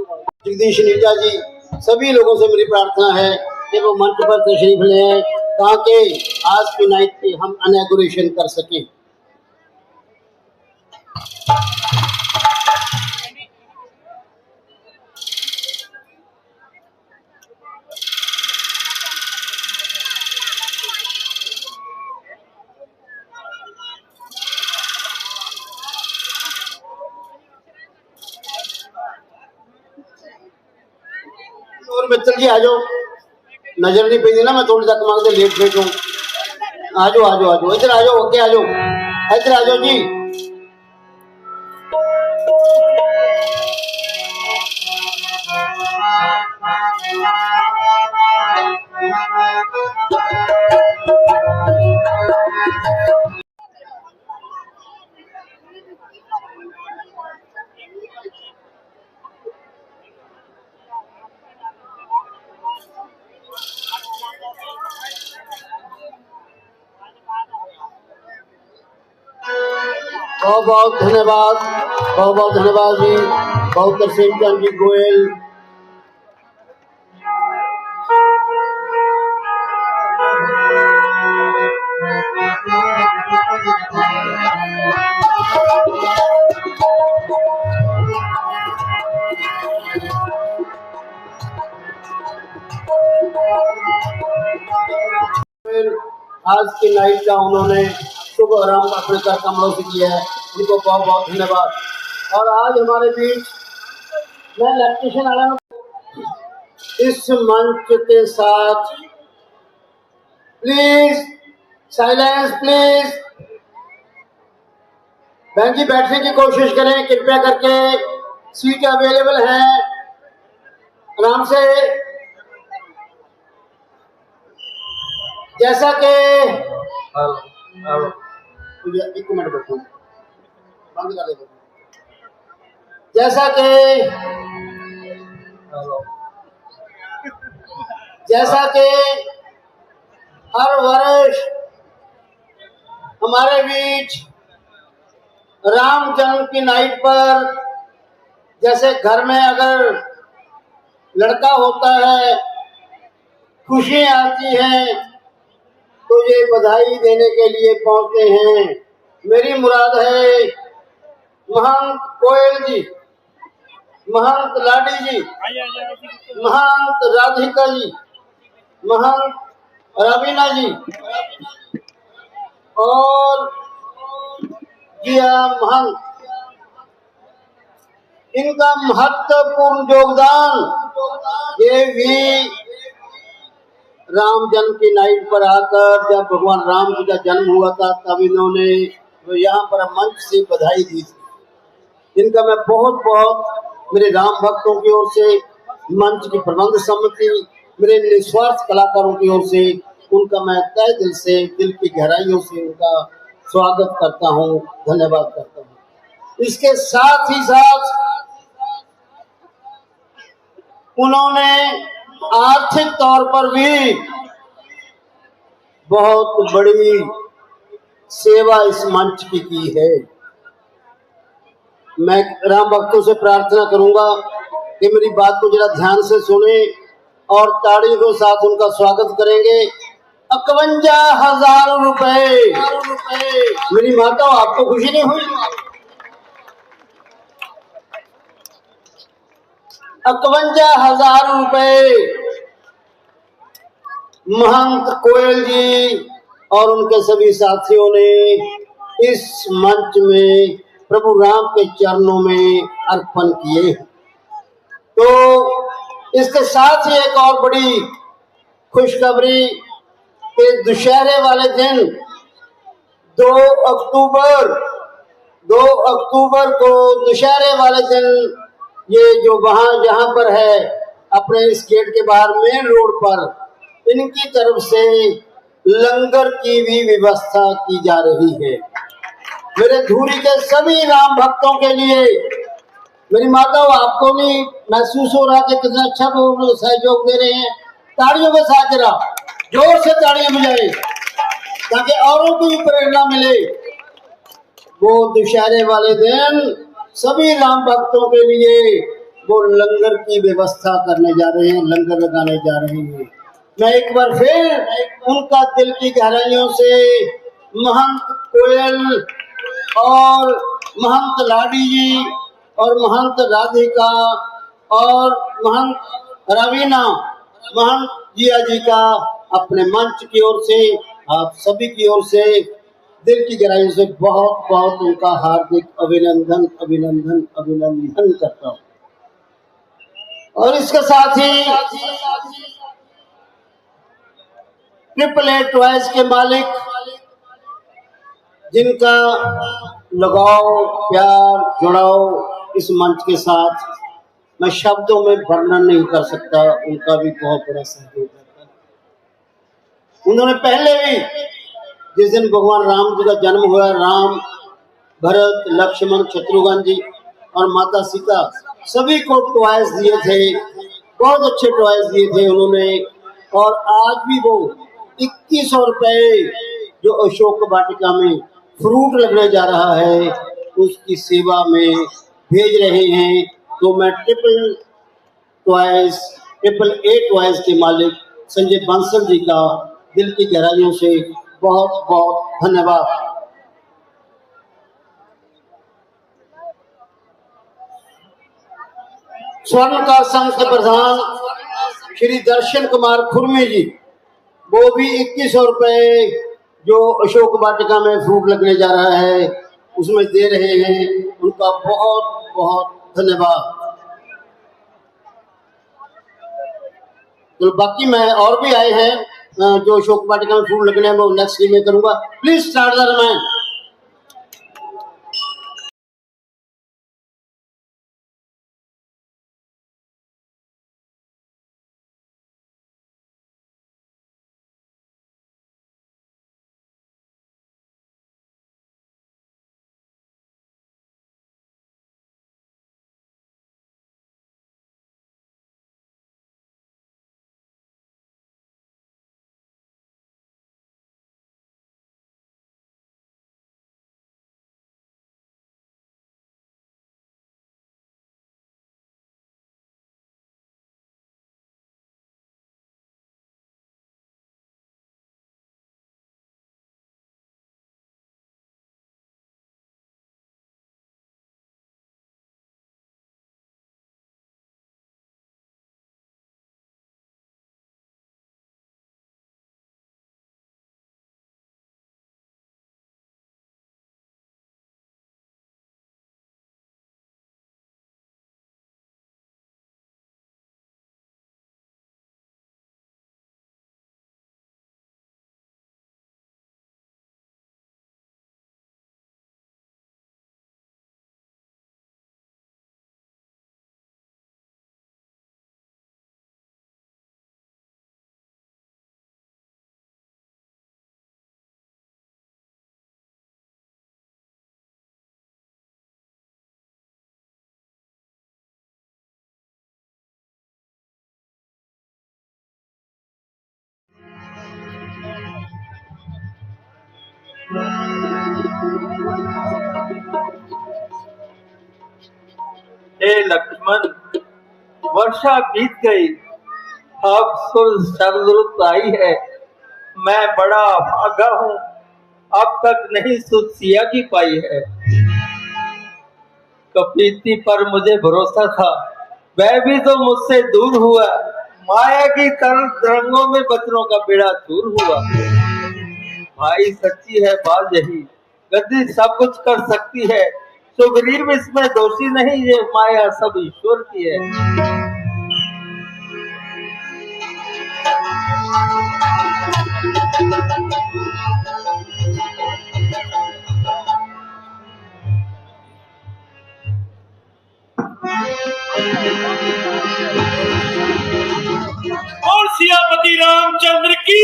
जगदीश नीटा जी, सभी लोगों से मेरी प्रार्थना है कि वो मंच पर तशरीफ ले आए ताकि आज की नाइट की हम इनॉग्रेशन कर सकें। और मित्तल जी आ जाओ, नजर नहीं पड़ी ना, मैं थोड़ी तक मांगते लेट लेट हूँ। आ जाओ आ जाओ आ जाओ, इधर आ जाओ, ओके आ जाओ, इधर आ जाओ जी। बहुत बहुत धन्यवाद, बहुत बहुत धन्यवाद जी, बहुत तरसेम चंद जी गोयल। आज की नाइट का उन्होंने शुभ आरंभ अपने कर कमलों से किया है, उनको बहुत बहुत धन्यवाद। और आज हमारे बीच मैं इलेक्ट्रिशियन वाला इस मंच के साथ प्लीज साइलेंस प्लीज, बहन जी बैठने की कोशिश करें कृपया करके, सीट अवेलेबल है, आराम से। जैसा कि एक मिनट बैठो, बंद कर दो। जैसा कि हर वर्ष हमारे बीच राम जन्म की नाइट पर जैसे घर में अगर लड़का होता है, खुशी आती है, तो ये बधाई देने के लिए पहुंचते हैं। मेरी मुराद है महंत कोयल जी, महंत लाडी जी, महंत राधिका जी, महंत रवीना जी और जिया महंत, इनका महत्वपूर्ण योगदान ये भी राम जन्म की नाइट पर आकर, जब भगवान राम जी का जन्म हुआ था तब इन्होंने यहाँ पर मंच से बधाई दी थी। इनका मैं बहुत बहुत मेरे राम भक्तों की ओर से, मंच की प्रबंध समिति, मेरे निस्वार्थ कलाकारों की ओर से उनका मैं तहे दिल से, दिल की गहराइयों से उनका स्वागत करता हूँ, धन्यवाद करता हूँ। इसके साथ ही साथ उन्होंने आर्थिक तौर पर भी बहुत बड़ी सेवा इस मंच की है। मैं राम भक्तों से प्रार्थना करूंगा कि मेरी बात को जरा ध्यान से सुने और ताड़ी के साथ उनका स्वागत करेंगे। 51,000 रुपए। मेरी माता, आपको खुशी नहीं हुई? 51,000 रुपए महंत कोयल जी और उनके सभी साथियों ने इस मंच में प्रभु राम के चरणों में अर्पण किए। तो इसके साथ ही एक और बड़ी खुशखबरी कि दशहरे वाले दिन 2 अक्टूबर को दशहरे वाले दिन ये जो वहां जहां पर है अपने इस गेट के बाहर मेन रोड पर, इनकी तरफ से लंगर की भी व्यवस्था की जा रही है। मेरे धूरी के सभी राम भक्तों के लिए, मेरी माता, आपको नहीं महसूस हो रहा कि कितना अच्छा वो सहयोग दे रहे हैं? ताड़ियों के साथ जरा जोर से ताड़ियां बजाए ताकि औरों को भी प्रेरणा मिले। वो दशहरे वाले दिन सभी राम भक्तों के लिए वो लंगर की व्यवस्था करने जा रहे हैं, लंगर लगाने जा रहे हैं। मैं एक बार फिर उनका दिल की गहराइयों से महंत कोयल और महंत लाडी जी और महंत राधिका और महंत रवीना, महंत जिया जी का अपने मंच की ओर से, आप सभी की ओर से दिल की गहराइयों से बहुत बहुत उनका हार्दिक अभिनंदन अभिनंदन अभिनंदन करता हूँ। और इसके साथ ही AAA टॉयज के मालिक, जिनका लगाव प्यार जुड़ाव इस मंच के साथ मैं शब्दों में वर्णन नहीं कर सकता, उनका भी बहुत बड़ा सहयोग रहता है। उन्होंने पहले भी जिस दिन भगवान राम जी का जन्म हुआ, राम भरत लक्ष्मण शत्रुघ्न जी और माता सीता सभी को टॉयज दिए थे, बहुत अच्छे टॉयज दिए थे उन्होंने। और आज भी वो 2100 रुपए जो अशोक वाटिका में फ्रूट लगने जा रहा है उसकी सेवा में भेज रहे हैं। तो मैं AAA टॉयज के मालिक संजय बंसल जी का दिल की गहराइयों से बहुत बहुत धन्यवाद। स्वर्ण का संघ के प्रधान श्री दर्शन कुमार खुरमी जी, वो भी 2100 रुपए जो अशोक वाटिका में फ्रूट लगने जा रहा है उसमें दे रहे हैं, उनका बहुत बहुत धन्यवाद। तो बाकी मैं और भी आए हैं जो अशोक वाटिका में फ्रूट लगने में, वो नेक्स्ट में करूंगा। Please start the Ramayan. हे लक्ष्मण, वर्षा बीत गई, अब शरद रुत आई है। मैं बड़ा भागा हूँ, अब तक नहीं सुध सिया की पाई है। कपीती पर मुझे भरोसा था, वह भी तो मुझसे दूर हुआ। माया की तरंगों में बचनों का बेड़ा चूर हुआ। भाई सच्ची है बात यही, गद्दी सब कुछ कर सकती है। सुग्रीव इसमें दोषी नहीं, ये माया सब ईश्वर की है। और सियापति रामचंद्र की।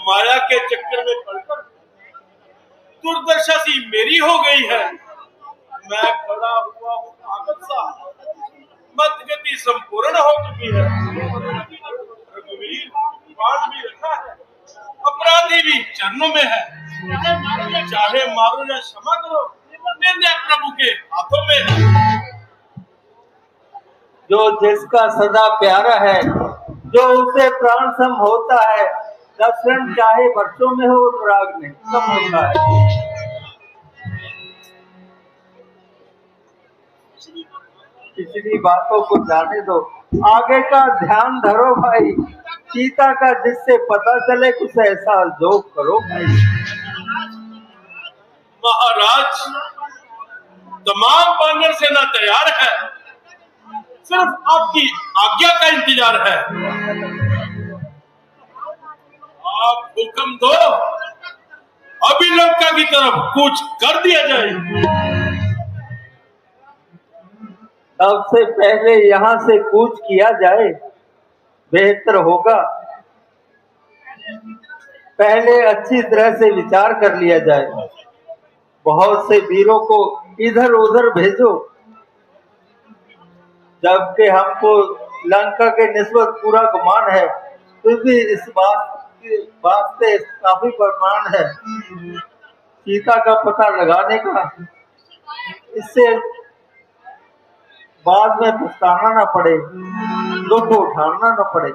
माया के चक्कर में पड़कर दुर्दशा सी मेरी हो गई है। मैं खड़ा हुआ हूँ पागल सा, मतगति संपूर्ण हो चुकी है। रघुवीर बाण भी रखा है, अपराधी भी चरणों में है। चाहे मारो या क्षमा करो, निर्णय प्रभु के हाथों में है। जो जिसका सदा प्यारा है, जो उसे प्राण सम होता है, दर्शन चाहे वर्षों में हो, राग नहीं कम होता है। पिछली बातों को जाने दो, आगे का ध्यान धरो भाई। सीता का जिससे पता चले, कुछ ऐसा जो करो भाई। महाराज, तमाम वानर सेना तैयार है, सिर्फ आपकी आज्ञा का इंतजार है। आप हुक्म दो, अभी लंका की तरफ कूच कर दिया जाए। सबसे पहले यहाँ से कूच किया जाए, बेहतर होगा। पहले अच्छी तरह से विचार कर लिया जाए। बहुत से वीरों को इधर उधर भेजो, जबकि हमको लंका के निस्बत पूरा गुमान है, फिर भी इस बात से काफी प्रमाण है सीता का पता लगाने का। इससे बाद में पछताना न पड़े, दुख उठाना न पड़े।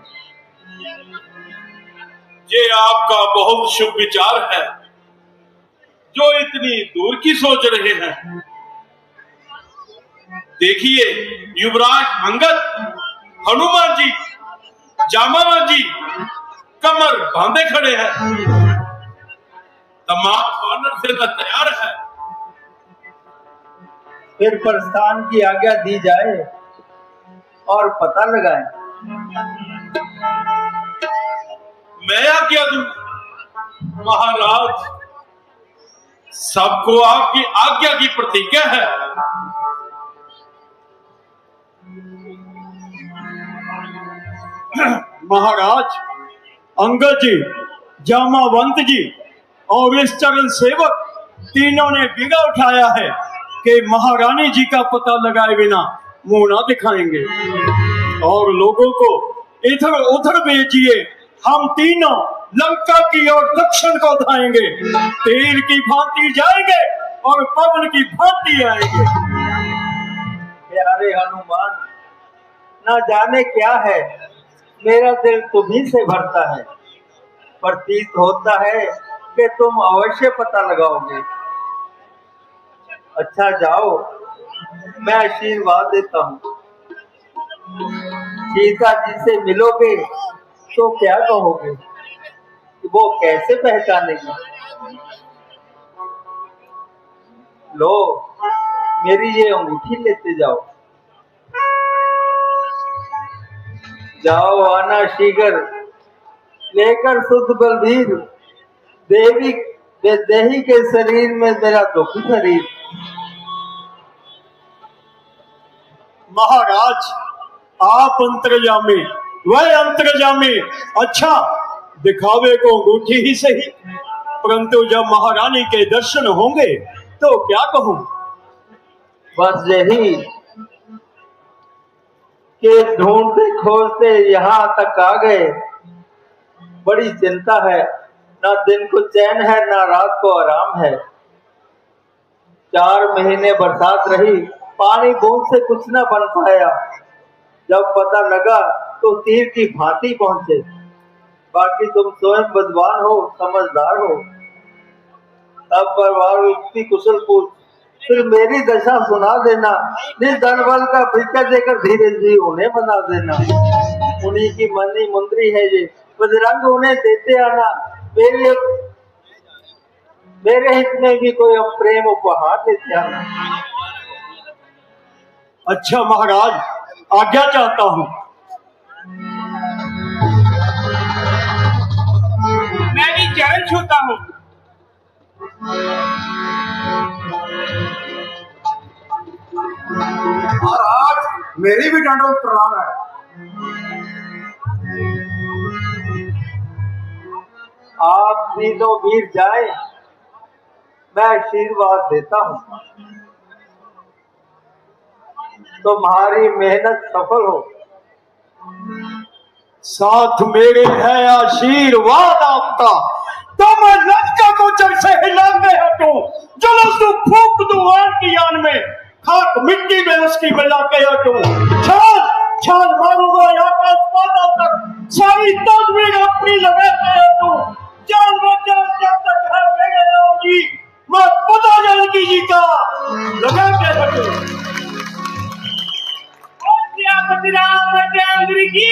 ये आपका बहुत शुभ विचार है, जो इतनी दूर की सोच रहे हैं। देखिए, युवराज अंगद, हनुमान जी, जामावन जी कमर बांधे खड़े हैं। तमाम वानर सेना तैयार है। फिर प्रस्थान की आज्ञा दी जाए और पता लगाए। मैं आज्ञा दूं? महाराज, सबको आपकी आज्ञा की प्रतिज्ञा है। महाराज, अंगद जी, जामावंत जी और इस चरण सेवक तीनों ने बिगा उठाया है कि महारानी जी का पता लगाए बिना मुंह ना दिखाएंगे, और लोगों को इधर उधर भेजिए। हम तीनों लंका की ओर दक्षिण को धाएंगे, तीर की भांति जाएंगे और पवन की भांति आएंगे। प्यारे हनुमान, न जाने क्या है, मेरा दिल तुम्ही से भरता है। प्रतीत होता है कि तुम अवश्य पता लगाओगे। अच्छा जाओ, मैं आशीर्वाद देता हूँ। सीता जी से मिलोगे तो क्या कहोगे, वो कैसे पहचानेगी? लो, मेरी ये अंगूठी लेते जाओ। जाओ, आना शीघ्र लेकर शुद्ध बलबीर। देही के शरीर में मेरा दुखी शरीर। महाराज, आप अंतर्यामी, वह अंतर्यामी। अच्छा, दिखावे को अंगूठी ही सही, परंतु जब महारानी के दर्शन होंगे तो क्या कहूं? बस यही कि ढूंढते खोजते यहाँ तक आ गए। बड़ी चिंता है, ना दिन को चैन है, ना रात को आराम है। 4 महीने बरसात रही, पानी बूंद से कुछ न बन पाया। जब पता लगा तो तीर की भांति पहुंचे। बाकी तुम स्वयं विद्वान हो, समझदार हो। तब परिवार युक्ति कुशल पूछ, फिर मेरी दशा सुना देना। निज धन बल का भिक्षा देकर धीरे धीरे उन्हें बना देना। उन्हीं की मनी मुंद्री है ये, बजरंग उन्हें देते आना। मेरे हित में भी कोई प्रेम उपहार देते आना। अच्छा महाराज, आज्ञा चाहता हूं। मैं भी चरण छूता हूं। महाराज, मेरी भी दंडवत प्रणाम है। आप भी तो वीर जाए, मैं आशीर्वाद देता हूँ तुम्हारी मेहनत सफल हो। साथ मेरे है आशीर्वाद आपका। तो मैं लंका को जब से हिलाने हटूं, जुलूस तू फूक दूं आन की आन में, खाक मिट्टी में उसकी मिला के हटूं। छाल छाल मारूंगा आकाश पाताल तक, सारी तदबीर अपनी लगा के हटूं। जान बचाओ जब तक है मेरे राम जी, मैं पता जानकी जी का लगा के हटूं। रामचंद्र की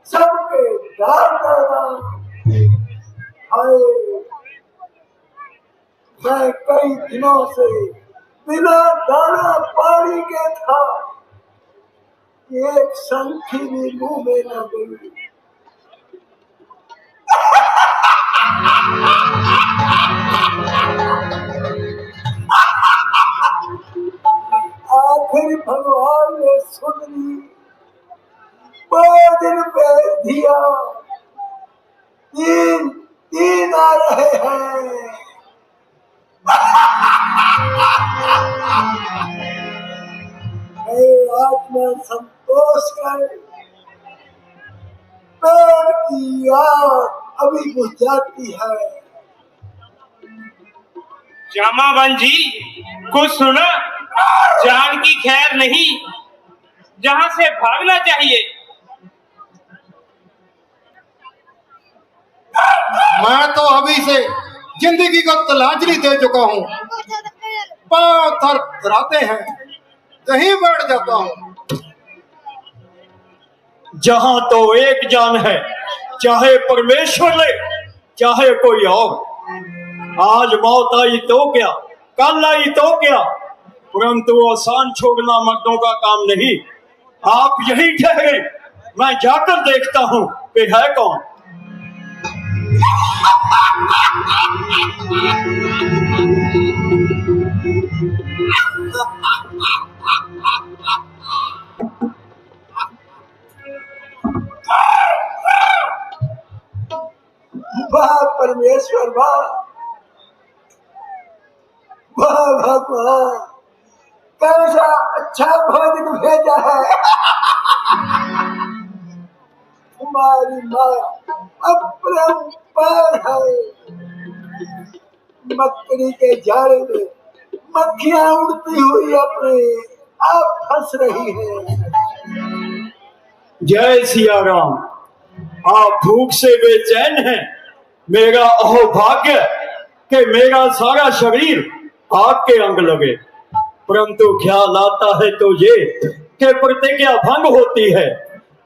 सबके मैं कई दिनों से बिना दाना पानी के था, एक संखी भी मुंह में न गई। आखिर भगवान ने सुन ली, 5 दिन भेज दिया, 3 आ रहे हैं। आत्मा संतोष कर, पेड़ की आग अभी बुझ जाती है। जामावन जी कुछ सुना? जान की खैर नहीं, जहां से भागना चाहिए। मैं तो अभी से जिंदगी को तलांजलि दे चुका हूँ। पांव थरथराते हैं, कहीं बैठ जाता हूँ। जहां तो एक जान है, चाहे परमेश्वर ले चाहे कोई और। आज मौत आई तो क्या, कल आई तो क्या, परंतु आसान छोड़ना मर्दों का काम नहीं। आप यही ठहरे, मैं जाकर देखता हूँ कि है कौन। वाह परमेश्वर, वाह वाह भगवान, कैसा अच्छा भोजन भेजा है। तुम्हारी माया अपरंपार है। मकड़ी के जाले में मक्खियां उड़ती हुई अपने आप फंस रही है। जय सिया राम। आप भूख से बेचैन हैं। मेरा अहोभाग्य कि मेरा सारा शरीर आपके अंग लगे, परंतु ख्याल आता है तो ये कि प्रतिज्ञा भंग होती है।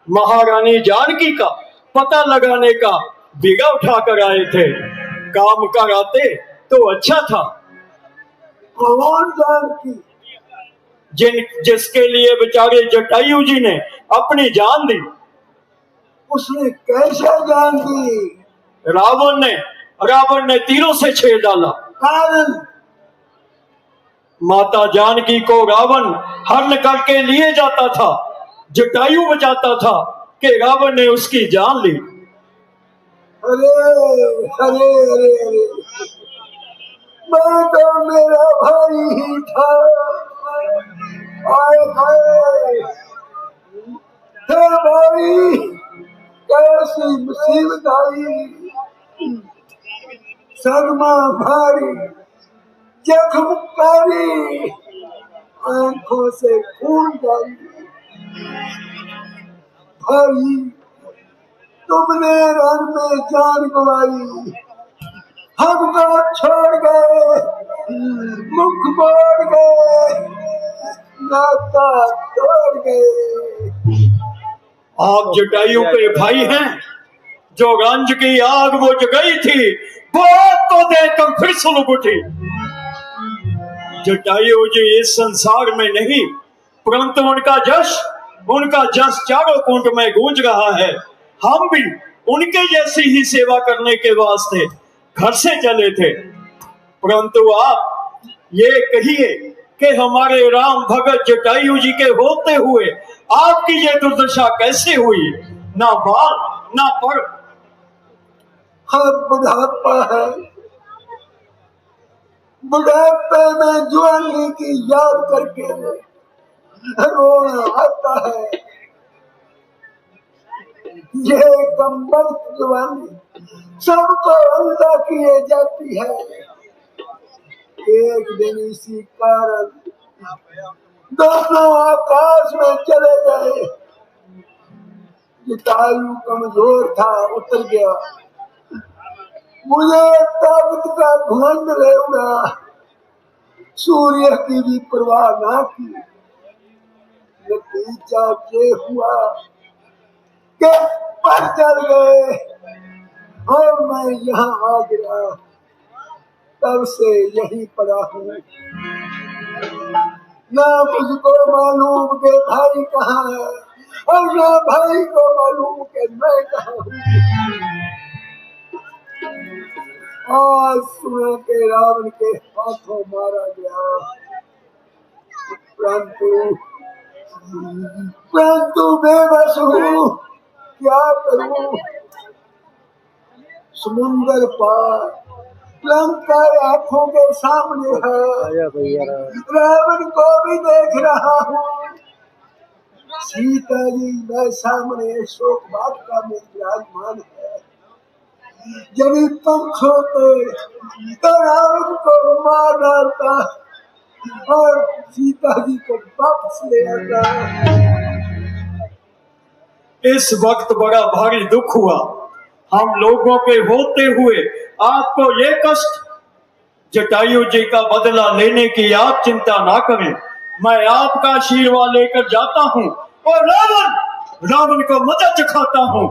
महारानी जानकी का पता लगाने का बीघा उठा कर आए थे। काम कर आते तो अच्छा था। कौन जानकी? जिसके लिए बेचारे जटायु जी ने अपनी जान दी। उसने कैसे जान दी? रावण ने तीरों से छेड़ डाला। कारण? माता जानकी को रावण हरण करके लिए जाता था। जटायु बचाता था कि रावण ने उसकी जान ली। अरे अरे अरे अरे, मैं तो मेरा भाई ही था। आए हाय, हे भाई, कैसी मुसीबत आई। सदमा भारी, जख्म कारी, आंखों से खून जारी। भाई, तुमने रण में जान गंवाई, हमको छोड़ गए, मुख मोड़ गए, नाता तोड़ गए। आप जटायु के भाई हैं। जो रंज की आग बुझ गई थी वो तो देखकर फिर सुलग उठी। जटायु जी इस संसार में नहीं, परंतु उनका जस चारों कुंड में गूंज रहा है। हम भी उनके जैसी ही सेवा करने के वास्ते घर से चले थे। परंतु आप ये कहिए कि हमारे राम भगत जटायु जी के होते हुए आपकी ये दुर्दशा कैसे हुई? ना बाल ना पर। अब बुढ़ापा है, बुढ़ापे में जवानी की याद करके रोना आता है। ये कमबख्त जवानी सबको अंधा किए जाती है। एक दिन इसी कारण दोनों आकाश में चले गए। जटायु कमजोर था, उतर गया। मुझे ताकत का घमंड ले उड़ा, सूर्य की भी परवाह ना की। नतीजा ये हुआ कि पर चल गए और मैं यहाँ आ गया। तब से यहीं पड़ा हूँ। ना मुझको मालूम कि भाई कहाँ है और ना भाई को मालूम कि मैं कहाँ हूँ। आज सुना के रावण के हाथों मारा गया, परंतु बेबस हूँ, क्या करूँ? समुंदर पार लंका आंखों के सामने है, रावण को भी देख रहा हूँ। सीता जी मैं सामने शोक वाटिका में विराजमान है। यदि पंख होते तो रावण को मार डालता और सीता जी को वापस ले आता। इस वक्त बड़ा भारी दुख हुआ हम लोगों के होते हुए आपको ये कष्ट। जटायु जी का बदला लेने की आप चिंता ना करें। मैं आपका आशीर्वाद लेकर जाता हूँ और रावण को मजा चखाता हूँ।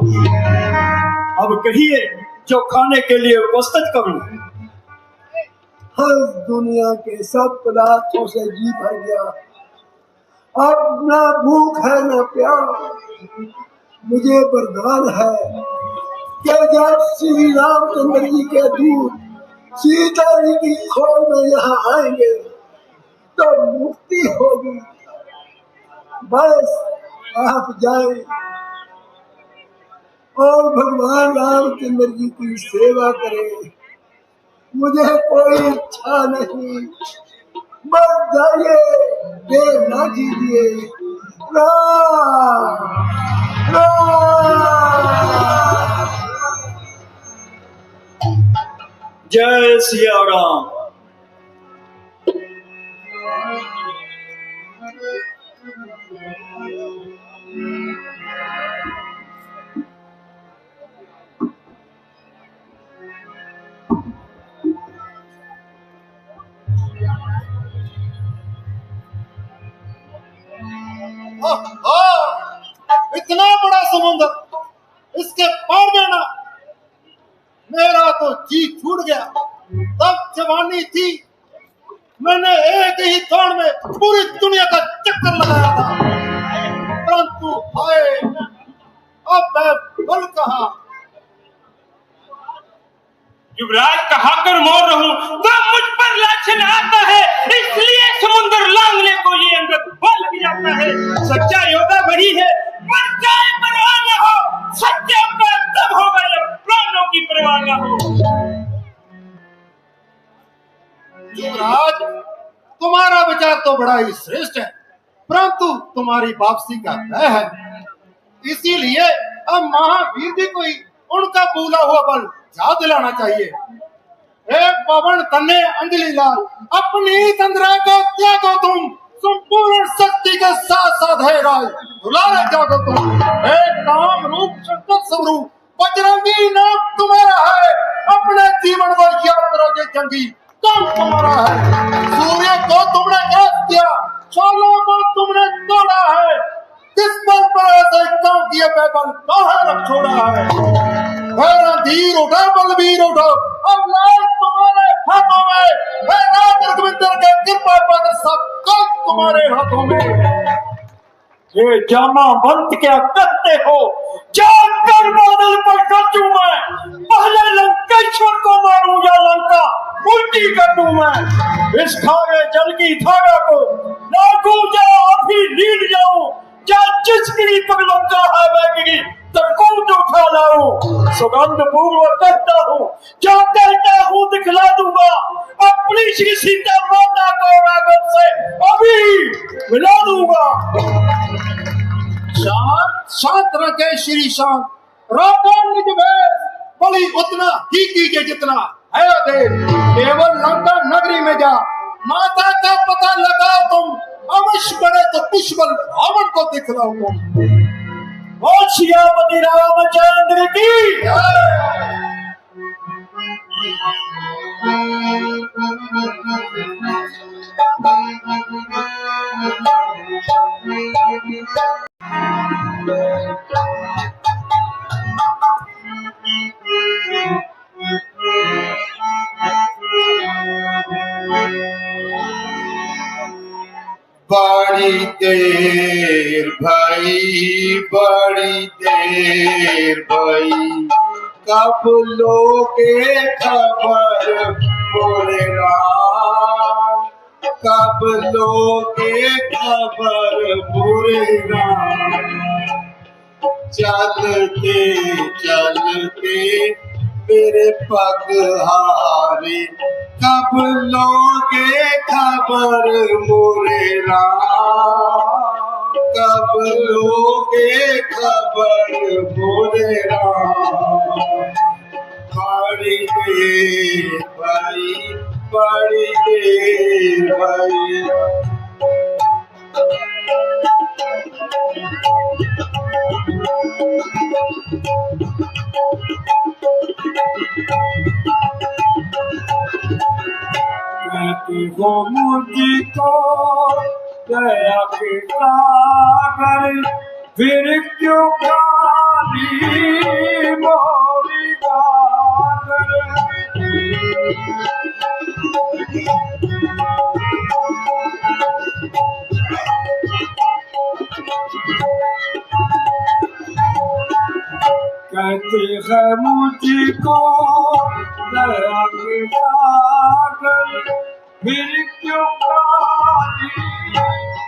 अब कहिए जो खाने के लिए प्रस्तुत करूं। हर दुनिया के सब पदार्थों से जी भर गया। अब ना भूख है ना प्यास। मुझे वरदान है कि जब श्री रामचंद्र जी के दूत सीता जी की खोज में यहाँ आएंगे तो मुक्ति होगी। बस आप जाएं और भगवान रामचंद्र जी की सेवा करें। मुझे कोई इच्छा नहीं, बस जाइए, देर ना कीजिए। राम राम। जय सिया राम। इतना बड़ा समुद्र इसके पार देना। मेरा तो जी छूट गया। तब जवानी थी, मैंने एक ही दौड़ में पूरी दुनिया का चक्कर लगाया था, परंतु हाय अब मैं बल कहाँ। युवराज कहा कर मोर रहूं तो मुझ पर लाछन आता है, इसलिए समुद्र लांघने को ये अंगद बोल भी जाता है। सच्चा योद्धा वही है, मर जाए परवाह न हो, सच्चा का तब होगा जब प्राणों की परवाह न हो। युवराज, तुम्हारा विचार तो बड़ा ही श्रेष्ठ है, परंतु तुम्हारी वापसी का भय है, इसीलिए अब महावीर जी को ही उनका भूला हुआ बल याद दिलाना चाहिए। एक पवन तने अंजलि लाल, अपनी तंद्रा को त्यागो तुम, संपूर्ण शक्ति के साथ साथ है राज दुलारे जागो तुम। एक काम रूप संकट स्वरूप बजरंगी नाम तुम्हारा है, अपने जीवन को याद करोगे जंगी काम तुम्हारा है। सूर्य को तुमने ग्रस्त किया, चालों को तुमने तोड़ा है, किस बल पर ऐसे काम किए बेबल कहाँ रख छोड़ा है। धीर उठो बलवीर उठो, अब लाल तुम्हारे हाथों में है, राज रघुविंदर के कृपा पात्र सब कुछ तुम्हारे हाथों में। ये जामावंत क्या करते हो? जाकर बादल पर गरजूं मैं, पहले लंकेश्वर को मारूं या लंका उल्टी कर दूं मैं। इस खारे जल की धारा को लागू जा अभी लीड जाऊं, क्या जिसकी पगलों का है बैगी तरकूट उठा लाऊं। सुगंध पूर्व कहता हूँ, क्या कहता हूँ दिखला दूंगा, अपनी श्री सीता माता को राघव से अभी मिला दूंगा। शांत रखे श्री शांत, रोको निज भेद, बलि उतना ही कीजिए जितना है देश। केवल लंका नगरी में जा माता का पता लगाओ तुम, अवश्य बने तो पुष्पल रावण को दिखलाओ तुम। और सियापति रामचंद्र की बड़ी देर भाई, बड़ी देर भाई, कब लोगे खबर मोरे राम, कब लोगे खबर मोरे राम। चलते चलते मेरे पग हारे, कब लोगे खबर मोरे राम, कब लोगे खबर मोरे राम। बड़ी देर भाई, बड़ी देर भाई। कहती हो मुझको दया के सागर, फिर क्यों काली मोरी गागर। कहते हैं मुझको दया के सागर, फिर क्यों काली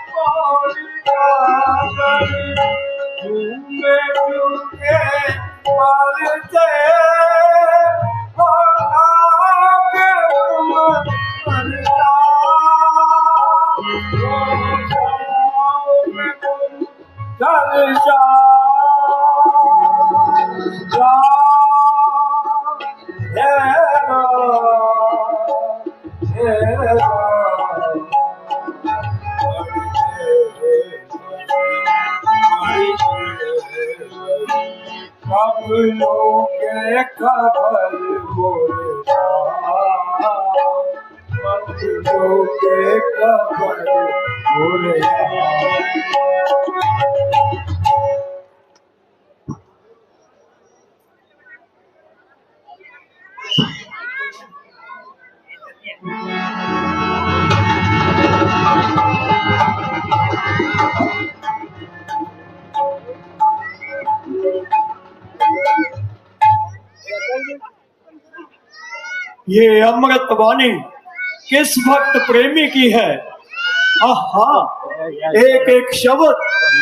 मोरी गागर। झूमे झूमे मरते हो आगे मरता, चल जा कब लोगे खबर मोरे राम, कब लोगे खबर मोरे राम। ये अमृत वाणी किस भक्त प्रेमी की है। आहा, एक एक शब्द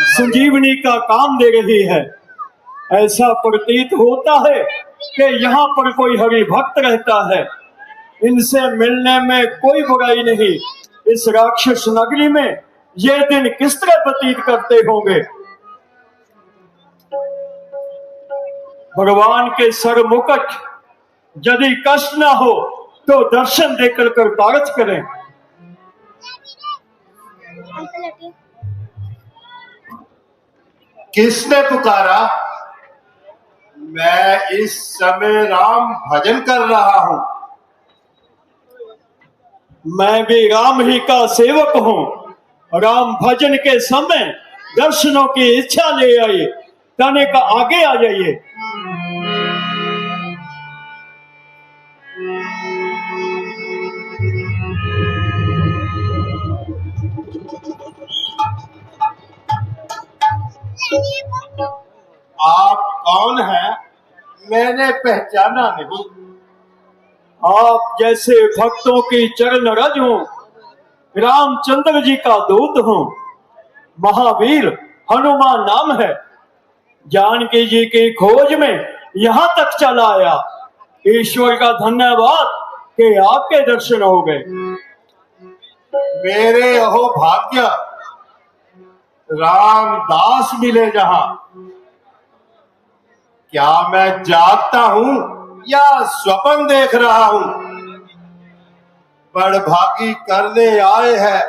संजीवनी का काम दे रही है। ऐसा प्रतीत होता है कि यहाँ पर कोई हरि भक्त रहता है। इनसे मिलने में कोई बुराई नहीं। इस राक्षस नगरी में ये दिन किस तरह व्यतीत करते होंगे। भगवान के सर मुकुट यदि कष्ट ना हो तो दर्शन देकर कृतार्थ करें। किसने पुकारा? मैं इस समय राम भजन कर रहा हूं। मैं भी राम ही का सेवक हूं। राम भजन के समय दर्शनों की इच्छा ले आइए। तनिक आगे आ जाइए। आप कौन हैं? मैंने पहचाना नहीं। आप जैसे भक्तों की चरण रज हूं। रामचंद्र जी का दूत हूं। महावीर हनुमान नाम है। जानकी जी की खोज में यहां तक चला आया। ईश्वर का धन्यवाद कि आपके दर्शन हो गए। मेरे अहो भाग्य, रामदास मिले जहां। क्या मैं जागता हूं या स्वप्न देख रहा हूं? बड़भागी करने आए हैं।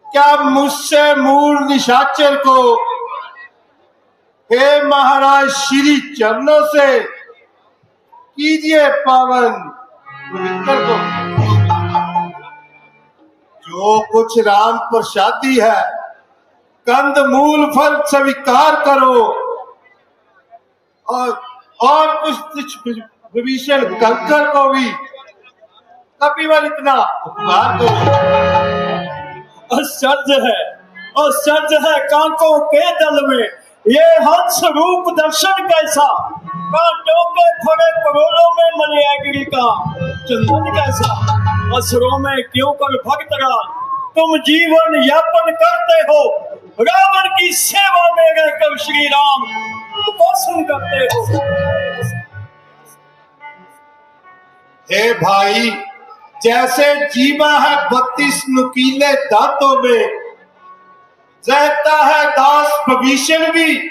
क्या मुझसे मूल निशाचर को हे महाराज श्री चरणों से कीजिए पावन पवित्र को। जो कुछ राम प्रसादी है कंद मूल फल स्वीकार करो और कुछ विभीषण कंकर को भी कपिवर इतना उपकार करो। आश्चर्य है कांकों के दल में ये हंस रूप दर्शन कैसा। कांटों के फड़े करोड़ों में मलयागिरी का चंदन कैसा। असुरों में क्यों कर भक्त राज तुम जीवन यापन करते हो। रावण की सेवा में रहकर श्री राम उपासन करते हो। हे भाई, जैसे जीवा है 32 नुकीले दांतों में, रहता है दास विभीषण भी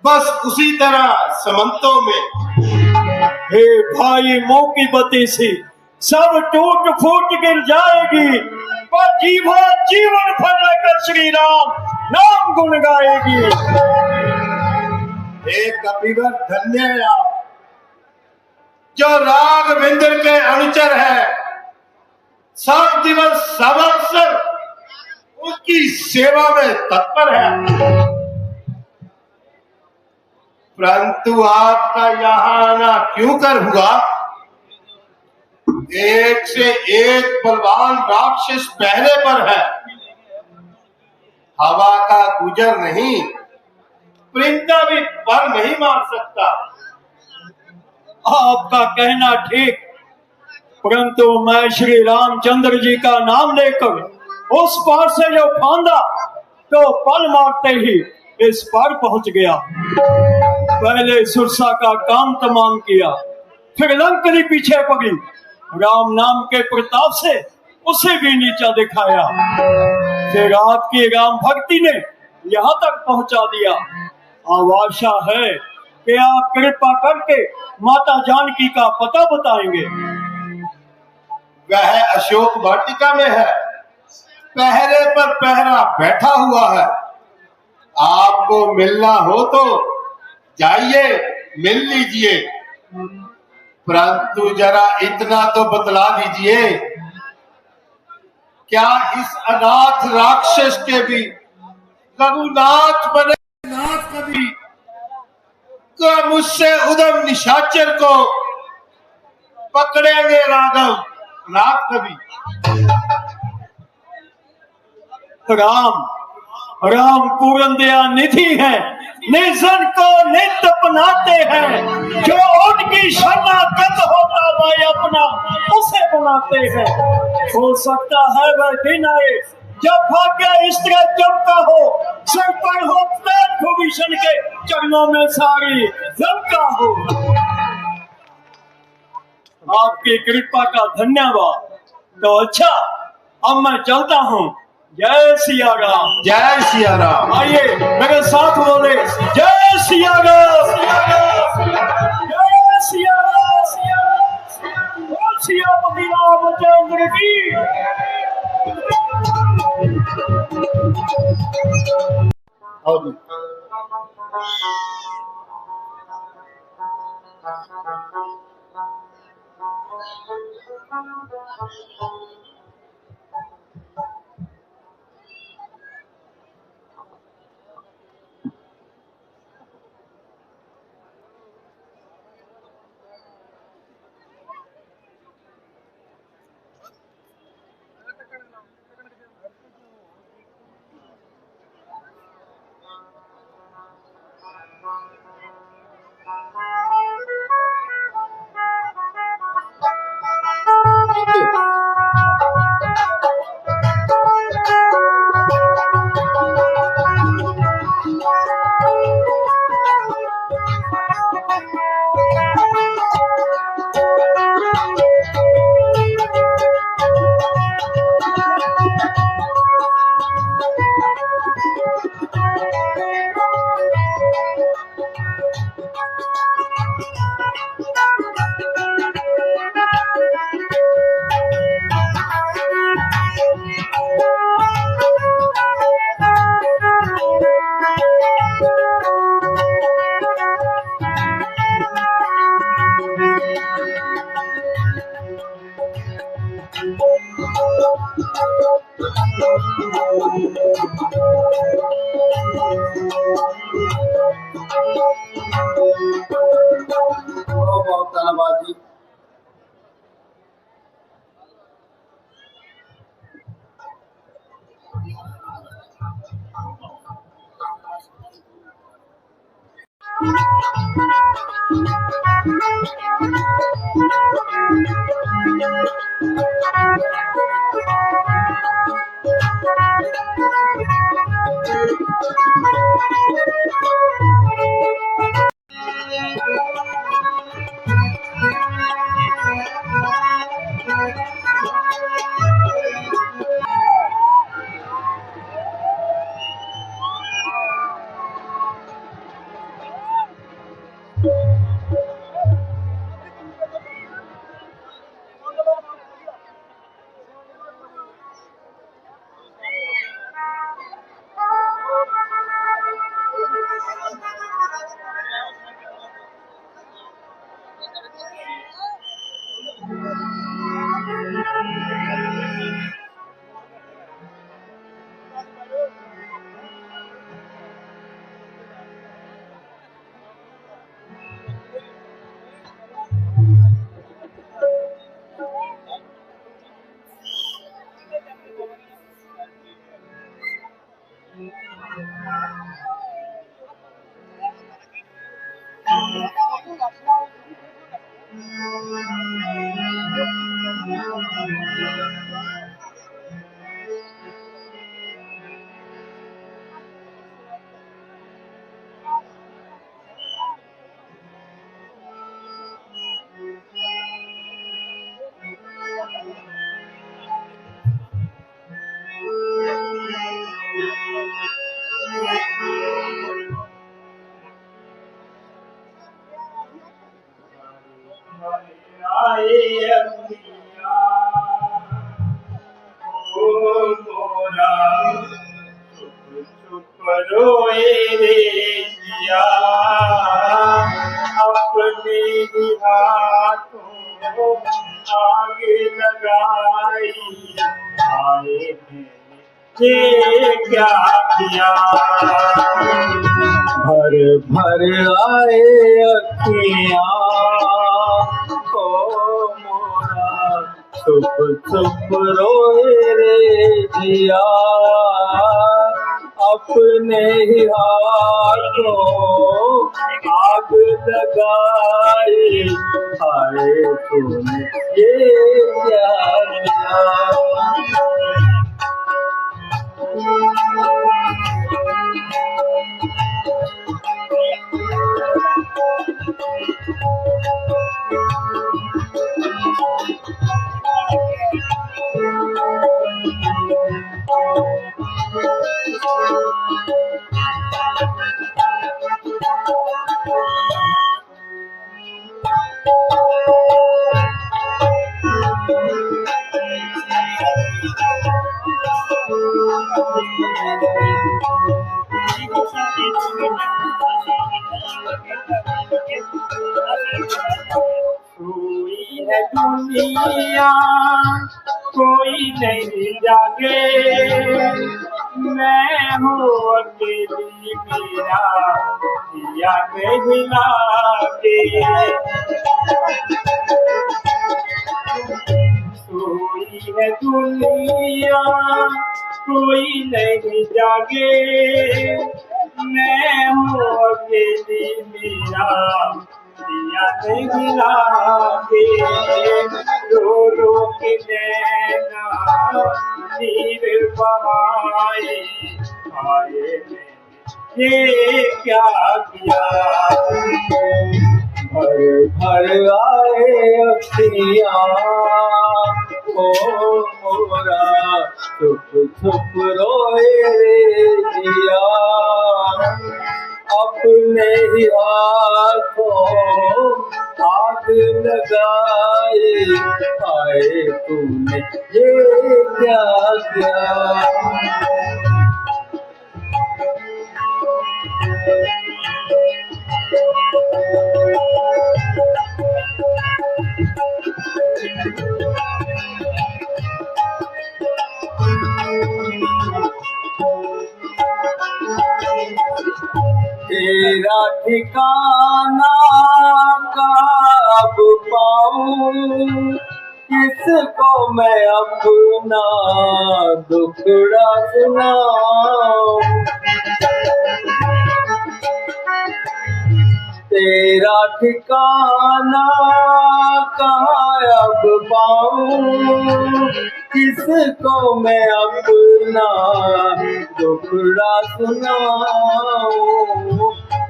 बस उसी तरह समंतों में। हे भाई, मुंह की बत्ती सी सब टूट फूट गिर जाएगी, पर जीवा जीवन भर रहकर श्री राम नाम गुण गाएगी। हे कपिवर, धन्य है आप जो राघवेंद्र के अनुचर है। सब दिवस सब अवसर उसकी सेवा में तत्पर है। परंतु आपका यहाँ आना क्यों कर हुआ? एक से एक बलवान राक्षस पहरे पर है। हवा का गुजर नहीं, परिंदा भी पर नहीं मार सकता। आपका कहना ठीक, परंतु मैं श्री रामचंद्र जी का नाम लेकर उस पार से जो फांदा तो पल मारते ही इस पार पहुंच गया। पहले सुरसा का काम तमाम किया, फिर लंकनी पीछे पड़ी। राम नाम के प्रताप से उसे भी नीचा दिखाया, फिर आपकी राम भक्ति ने यहाँ तक पहुंचा दिया। अब आशा है कि आप कृपा करके माता जानकी का पता बताएंगे। वह अशोक वाटिका में है, पहरे पर पहरा बैठा हुआ है। आपको मिलना हो तो जाइए, मिल लीजिए। परंतु जरा इतना तो बतला दीजिए, क्या इस अनाथ राक्षस के भी रघुनाथ बने नाथ कभी क्या मुझसे उदम निशाचर को पकड़ेंगे राघव नाथ कभी? राम पूर्ण दया निधि है, निर्जन को नित्य अपनाते हैं, जो उनकी शरणागत होता वह अपना उसे बुलाते हैं। हो सकता है वह दिन आए जब भाग्य इस तरह चमका हो, सिर पर हो भूषण के चरणों में सारी लंका हो। आपकी कृपा का धन्यवाद। तो अच्छा, अब मैं चलता हूँ। जय सिया राम। जय सिया राम। आइए मेरे साथ बोले जय सिया राम। जय सिया राम। बोल सियापति रामचंद्र की। आओ जी। बहुत धन्यवाद जी। क्या किया भर भर आए अखियाँ ओ मोरा चुप चुप रोए रे जिया अपने ही हाथों आग लगाई, हाय तूने ये क्या किया। कोई है दुनिया कोई नहीं जागे, मैं हूँ अकेली मेरा दिया नहीं लागे। कोई है दुनिया कोई नहीं जागे, मैं हूँ अकेली मेरा दिया नहीं लागे। रो रो के नैना नीर बहाए, आए ये क्या किया। भर भर आए अखियाँ ओ मोरा, चुप चुप रोए रे जिया। अपने ही हाथों आग लगाई, हाय तूने ये क्या किया। तेरा ठिकाना कब पाऊं, किसको मैं अपना दुखड़ा सुनाऊं। तेरा ठिकाना कहाँ अब पाऊं, किसको मैं अपना दुखड़ा सुनाऊं।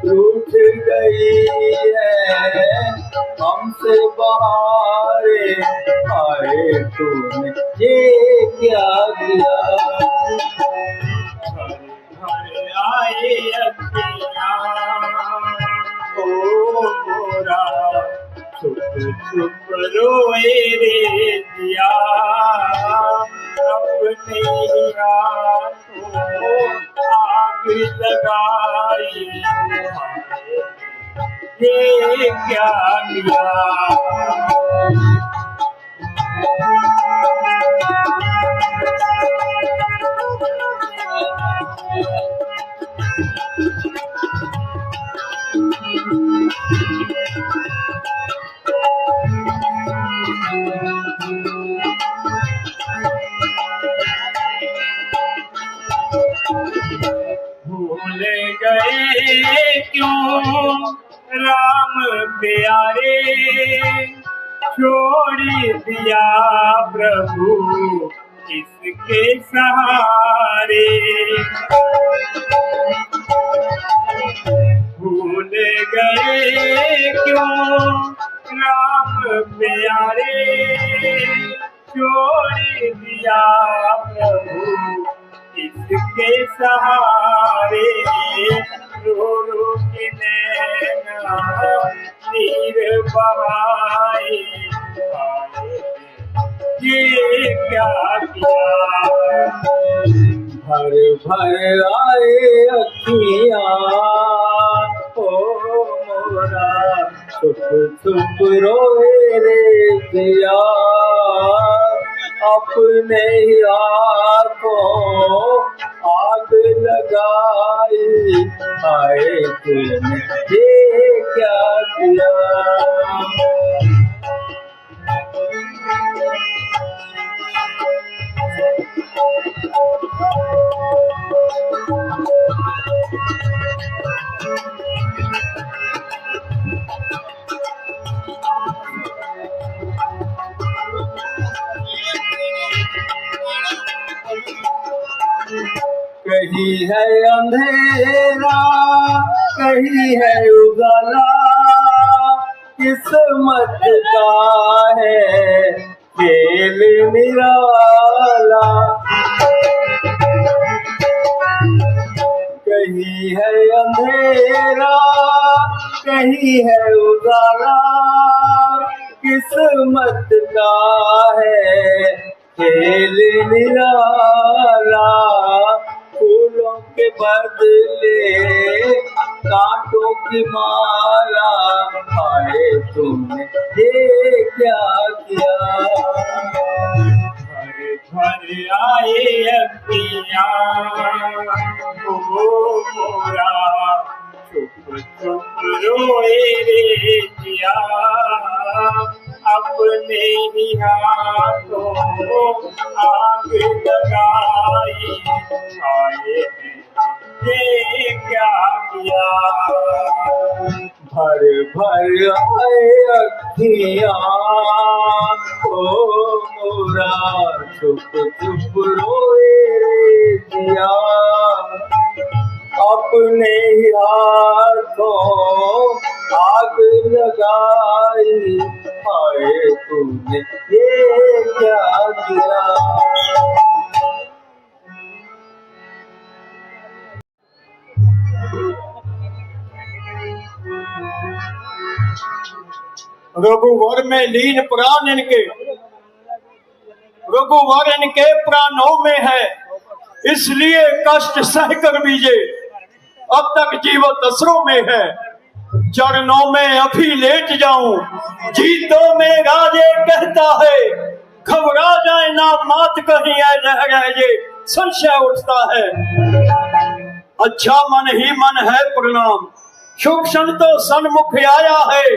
रूठ गई है हमसे बहारे, आए तूने ये क्या किया। घर आए अखियाँ ओ मोरा, चुप चुप रोए रे दिया। अपने हाथों आग लगाई, ये क्या किया। भूल गए क्यों राम प्यारे, छोड़ दिया प्रभु किसके सहारे। भूल गए क्यों राम प्यारे, छोड़ दिया प्रभु किसके सहारे। रो रो के नैना नीर बहाए, ये क्या किया। भर भर आए अखियाँ ओ मोरा, चुप चुप रोए रे दिया। अपने ही हाथों आग लगाई, हाय तूने ये क्या किया। कहीं है अंधेरा कहीं है उजाला, किस्मत का है खेल निराला। कहीं है अंधेरा कहीं है उजाला, किस्मत का है खेल निराला। फूलों के बदले कांटों की माला, हाय तुमने ये क्या किया। घर आए अखियाँ ओ मोरा, चुप चुप रोए रे जिया, अपने ही हाथों आग लगाई, आए ये क्या किया। भर भर आए अखियाँ ओ मोरा, चुप चुप रोए रे जिया, अपने ही हाथों आग लगाई, हाय तुमने ये क्या किया। रघुवर में लीन प्राण इनके, रघुवर इनके प्राणों में है, इसलिए कष्ट सहकर बीजे अब तक जीवत असरों में है। चरणों में अभी लेट जाऊं, जीतों में राजे कहता है, घबरा जाए ना मात कहीं है रह गए, संशय उठता है। अच्छा मन ही मन है प्रणाम, शुभ सन तो सन्मुख आया है,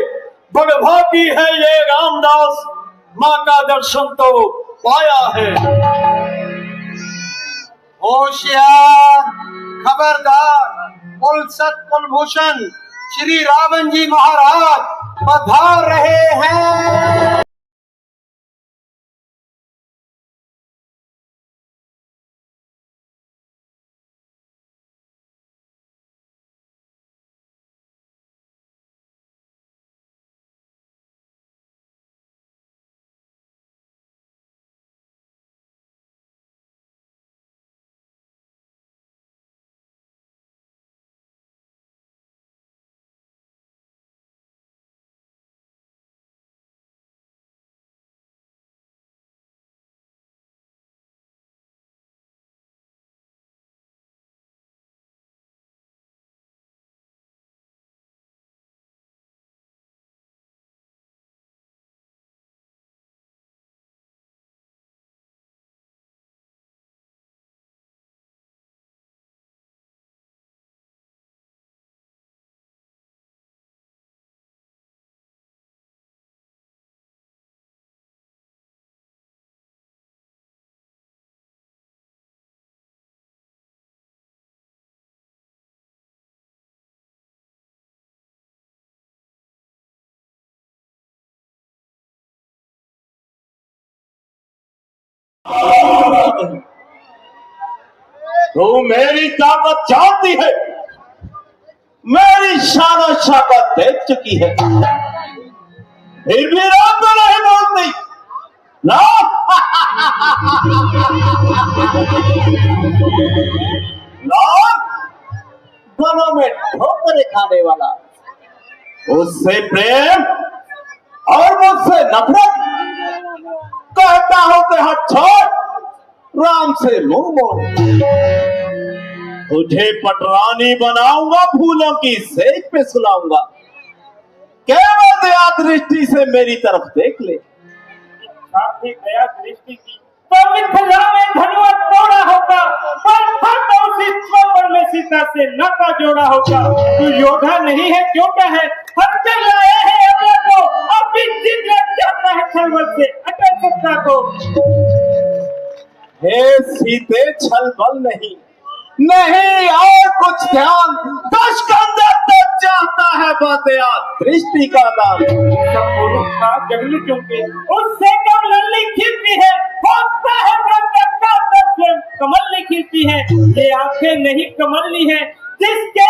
बड़भागी है ये रामदास, माँ का दर्शन तो पाया है। होशियार, खबरदार, कुलसत कुलभूषण श्री रावण जी महाराज पधार रहे हैं। तू मेरी ताकत जानती है, मेरी शान और शौकत देख चुकी है, फिर भी राम तो नहीं बोलती ना। दोनों में ठोकरें खाने वाला, उससे प्रेम और मुझसे नफरत, कहता हूं कि हाथ छोड़, राम से मुंह मोड़। तुझे पटरानी बनाऊंगा, फूलों की सेज पे सुलाऊंगा, केवल दया दृष्टि से मेरी तरफ देख ले। दया दृष्टि की तो मिथिला में धनुआ तोड़ा होगा, पर तो उसी स्वप्न में सीता से नाता जोड़ा होगा। तू योद्धा नहीं है, क्योंकि है हम चल लाए हैं अगला को, अब भी जिद लग जाता है छलबल से अटल सत्ता को। हे सीते छलबल नहीं, नहीं और कुछ ध्यान, दुष्कंदर तो चाहता है बदया दृष्टि का दान। जगलू चौके उससे कम लल्ली खिलती है, होता है कमल नहीं खिलती हैं, ये आंखें नहीं कमलनी हैं, जिसके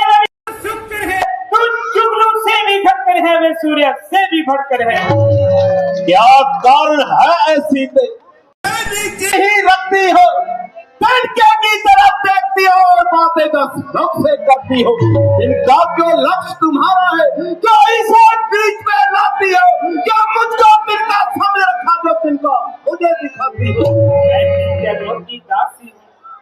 शुक्र है तू जुगनू से भी भटकर है, वे सूर्य से भी भटकर है। क्या कारण है ऐसी ही रखती हो, लड़के की तरफ देखती हो और बातें दस लोग से करती हो, इनका क्यों लक्ष्य तुम्हारा है, क्यों इसे बीच में लाती हो, क्या मुझको तिनका समझ रखा जो तिनका मुझे दिखाती हो।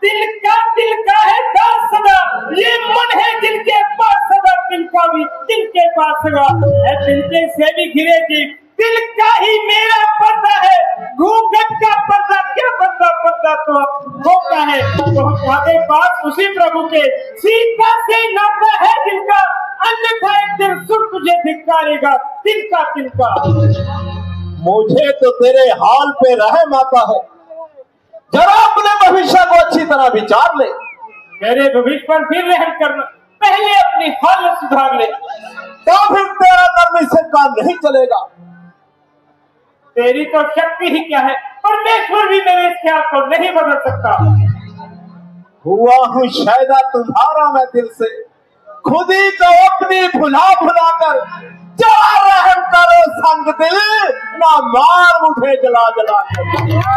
दिल का है दास सदा, ये मन है दिल के पास सदा, दिल का भी दिल के पास सदा है, दिल के से भी घिरेगी, दिल का ही मेरा पर्दा है, घूंघट का पर्दा क्या पर्दा, पर्दा तो होता है, तो हमारे पास उसी प्रभु के सीता से नाता है दिल का, अन्यथा एक दिन सुर तुझे धिक्कारेगा तिनका तिनका। मुझे तो तेरे हाल पे रहम आता है, जरा अपने भविष्य को अच्छी तरह विचार ले। मेरे भविष्य पर फिर रहम करना, पहले अपनी हालत सुधार ले, तो फिर तेरा नरमी से काम नहीं चलेगा। तेरी तो शक्ति ही क्या है, परमेश्वर भी मेरे इस ख्याल को नहीं बदल सकता। हुआ हूँ शायदा तुम्हारा मैं दिल से, खुद ही तो अपनी भुला भुला कर, जरा रहम करो संग दिल, ना मार मुझे जला जला कर।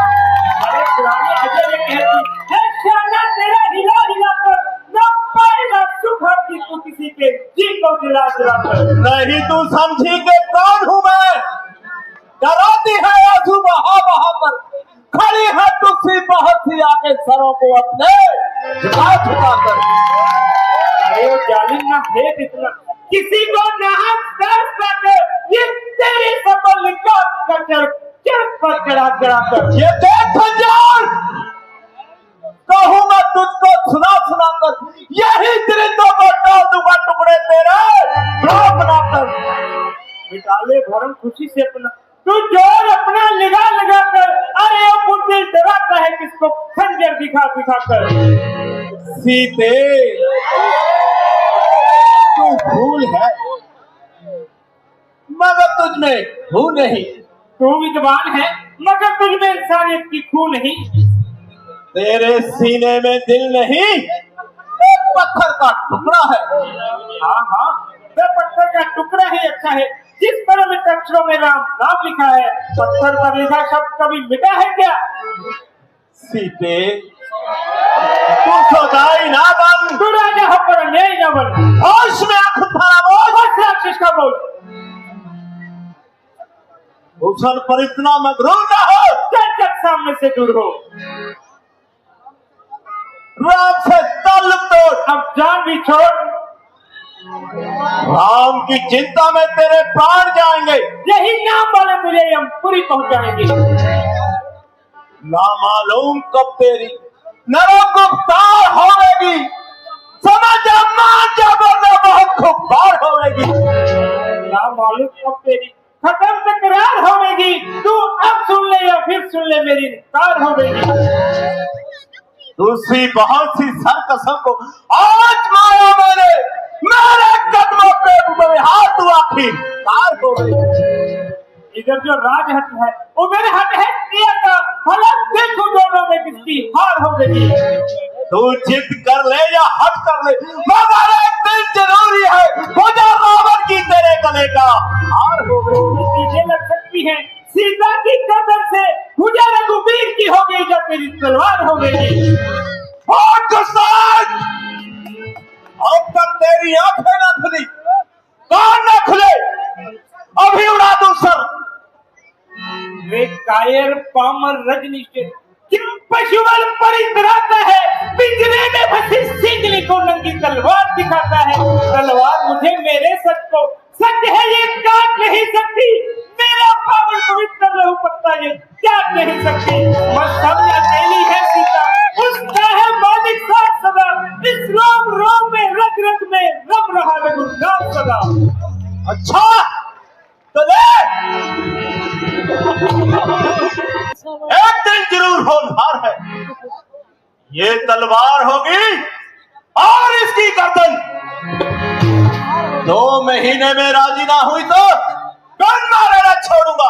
अरे पुराने अजय ने कहती है, शाना तेरा हिला हिला कर, ना पाएगा सुख की तू किसी के जी को जला जला कर। नहीं तू समझी के कौन हूँ मैं, डराती है आंसू बहा बहा कर, खड़ी है तुझसे बहुत सी आके सरों को अपने झुका झुका कर। अरे वो जालिम ना है इतना, किसी को नाहक दर्द कर, ये तेरे सबल का चढ़ पर चढ़ा चढ़ा कर। ये देख संजान, कहूँगा तुझको सुना सुना कर, यही दरिंदों को डाल दूंगा टुकड़े तेरे बना कर। निकाले भरम खुशी से अपना, तू जोर अपना लगा लगा कर, अरे वो बुद्धि डराता है किसको खंजर दिखा दिखा कर। सीते तू फूल है मगर तुझ में हूँ नहीं, तू विद्वान है मगर तुझ में इंसानियत की खू नहीं, तेरे सीने में दिल नहीं, एक पत्थर का टुकड़ा है। हाँ हाँ, वह पत्थर का टुकड़ा ही अच्छा है, जिस पर में अक्षरों में राम नाम लिखा है, पत्थर पर लिखा शब्द कभी मिटा है क्या। सीते तू सौदाई ना बन, तू राजा हो पर अन्यायी ना बन, होश में आंख फरामोश, राक्षस का बोल, भूषण पर इतना मगरूर न हो, चल सामने से दूर हो, राम से ताल्लुक तोड़, अब जान भी छोड़, राम की चिंता में तेरे प्राण जाएंगे, यही नाम वाले मिले हम पूरी पहुंच जाएंगे। ना मालूम कब तेरी नरों गुफ्तार होगी, समझ मान जा वरना बहुत खुबार होगी। ना मालूम कब तेरी खत्म तकरार होगी, तू अब सुन ले या फिर सुन ले मेरी कार होगी। दूसरी बहुत सी सरकसों को आज माया मैंने, मेरे कदमों पे हाथ आखिर कार हो गई। इधर जो राजहट है उधर हट है किया का, हालात देखो दोनों में किसकी हार हो गई। तू जिद कर ले या हट कर ले, मगर एक दिन जरूरी है, मुझे रावण की तेरे गले का हार हो गई। चीजें लग सकती हैं सीता की कदम से, मुझे रघुवीर की हो गई जब मेरी तलवार हो गई। अब तक तेरी आंखें न खुली, कान न खुले, अभी उड़ा दूं सर। वे कायर पामर रजनीश क्यों पशुबल परित्राता है, पिंजरे में फंसी सिंगली को नंगी तलवार दिखाता है। तलवार मुझे मेरे सच को, सच है ये काट नहीं सकती, मेरा पावन पवित्र लहू पत्ता ये त्याग नहीं सकती। मत समझ अकेली है सीता, उसका है मालिक साथ सदा, इस रोम रोम में रग रग में रम रहा रघुनाथ सदा। अच्छा तो ले, एक दिन जरूर होनहार है, ये तलवार होगी और इसकी गर्दन। 2 महीने में राजी ना हुई तो गन मारना छोड़ूंगा।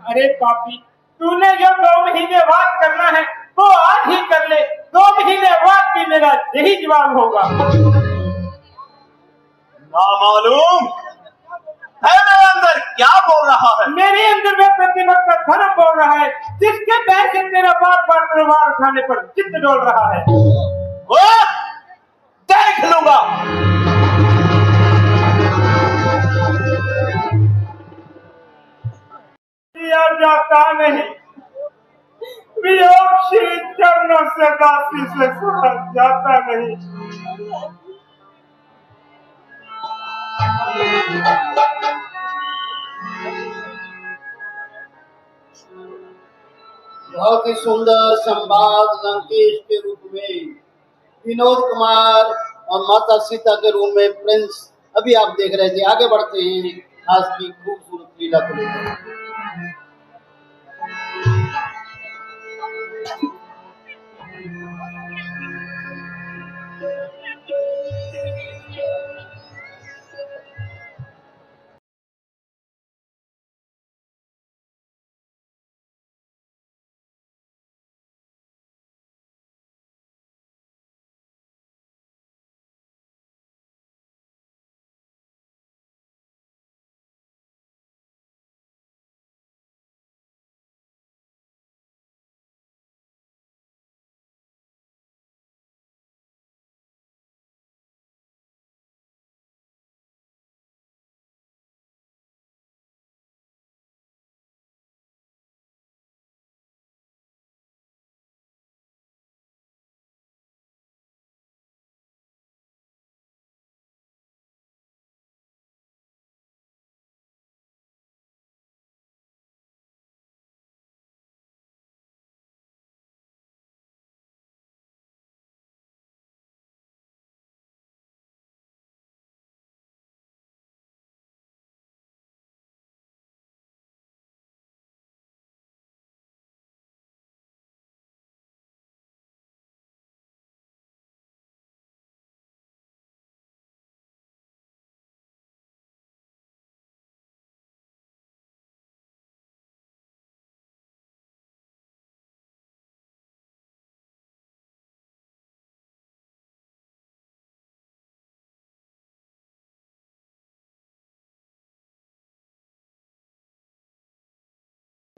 अरे पापी, तूने जो 2 महीने बात करना है वो आज ही कर ले, 2 महीने बाद भी मेरा यही जवाब होगा। ना मालूम है मेरे अंदर क्या बोल रहा है। मेरे अंदर में प्रतिमत का धर्म बोल रहा है, जिसके पैर से तेरा बार बार तलवार उठाने पर चित्त डोल रहा है। वो देख लूंगा। दिया जाता नहीं, वियोग श्री चरणों से दासी से सहा जाता नहीं। बहुत ही सुंदर संवाद लंकेश के रूप में विनोद कुमार और माता सीता के रूप में प्रिंस अभी आप देख रहे थे। आगे बढ़ते हैं आज की खूबसूरत लीला को लेकर।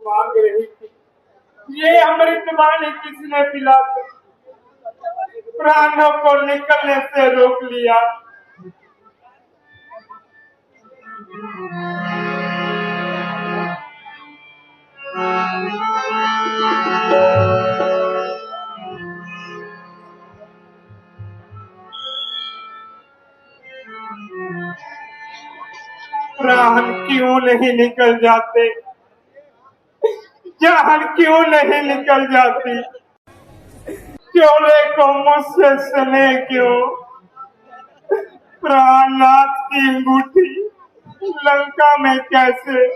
मांग रही थी, ये अमृत पानी किसने पिला कर प्राणों को निकलने से रोक लिया। प्राण क्यों नहीं निकल जाते, जान क्यों नहीं निकल जाती, चोले को मुझसे सने क्यों। प्राणनाथ की अंगूठी लंका में कैसे,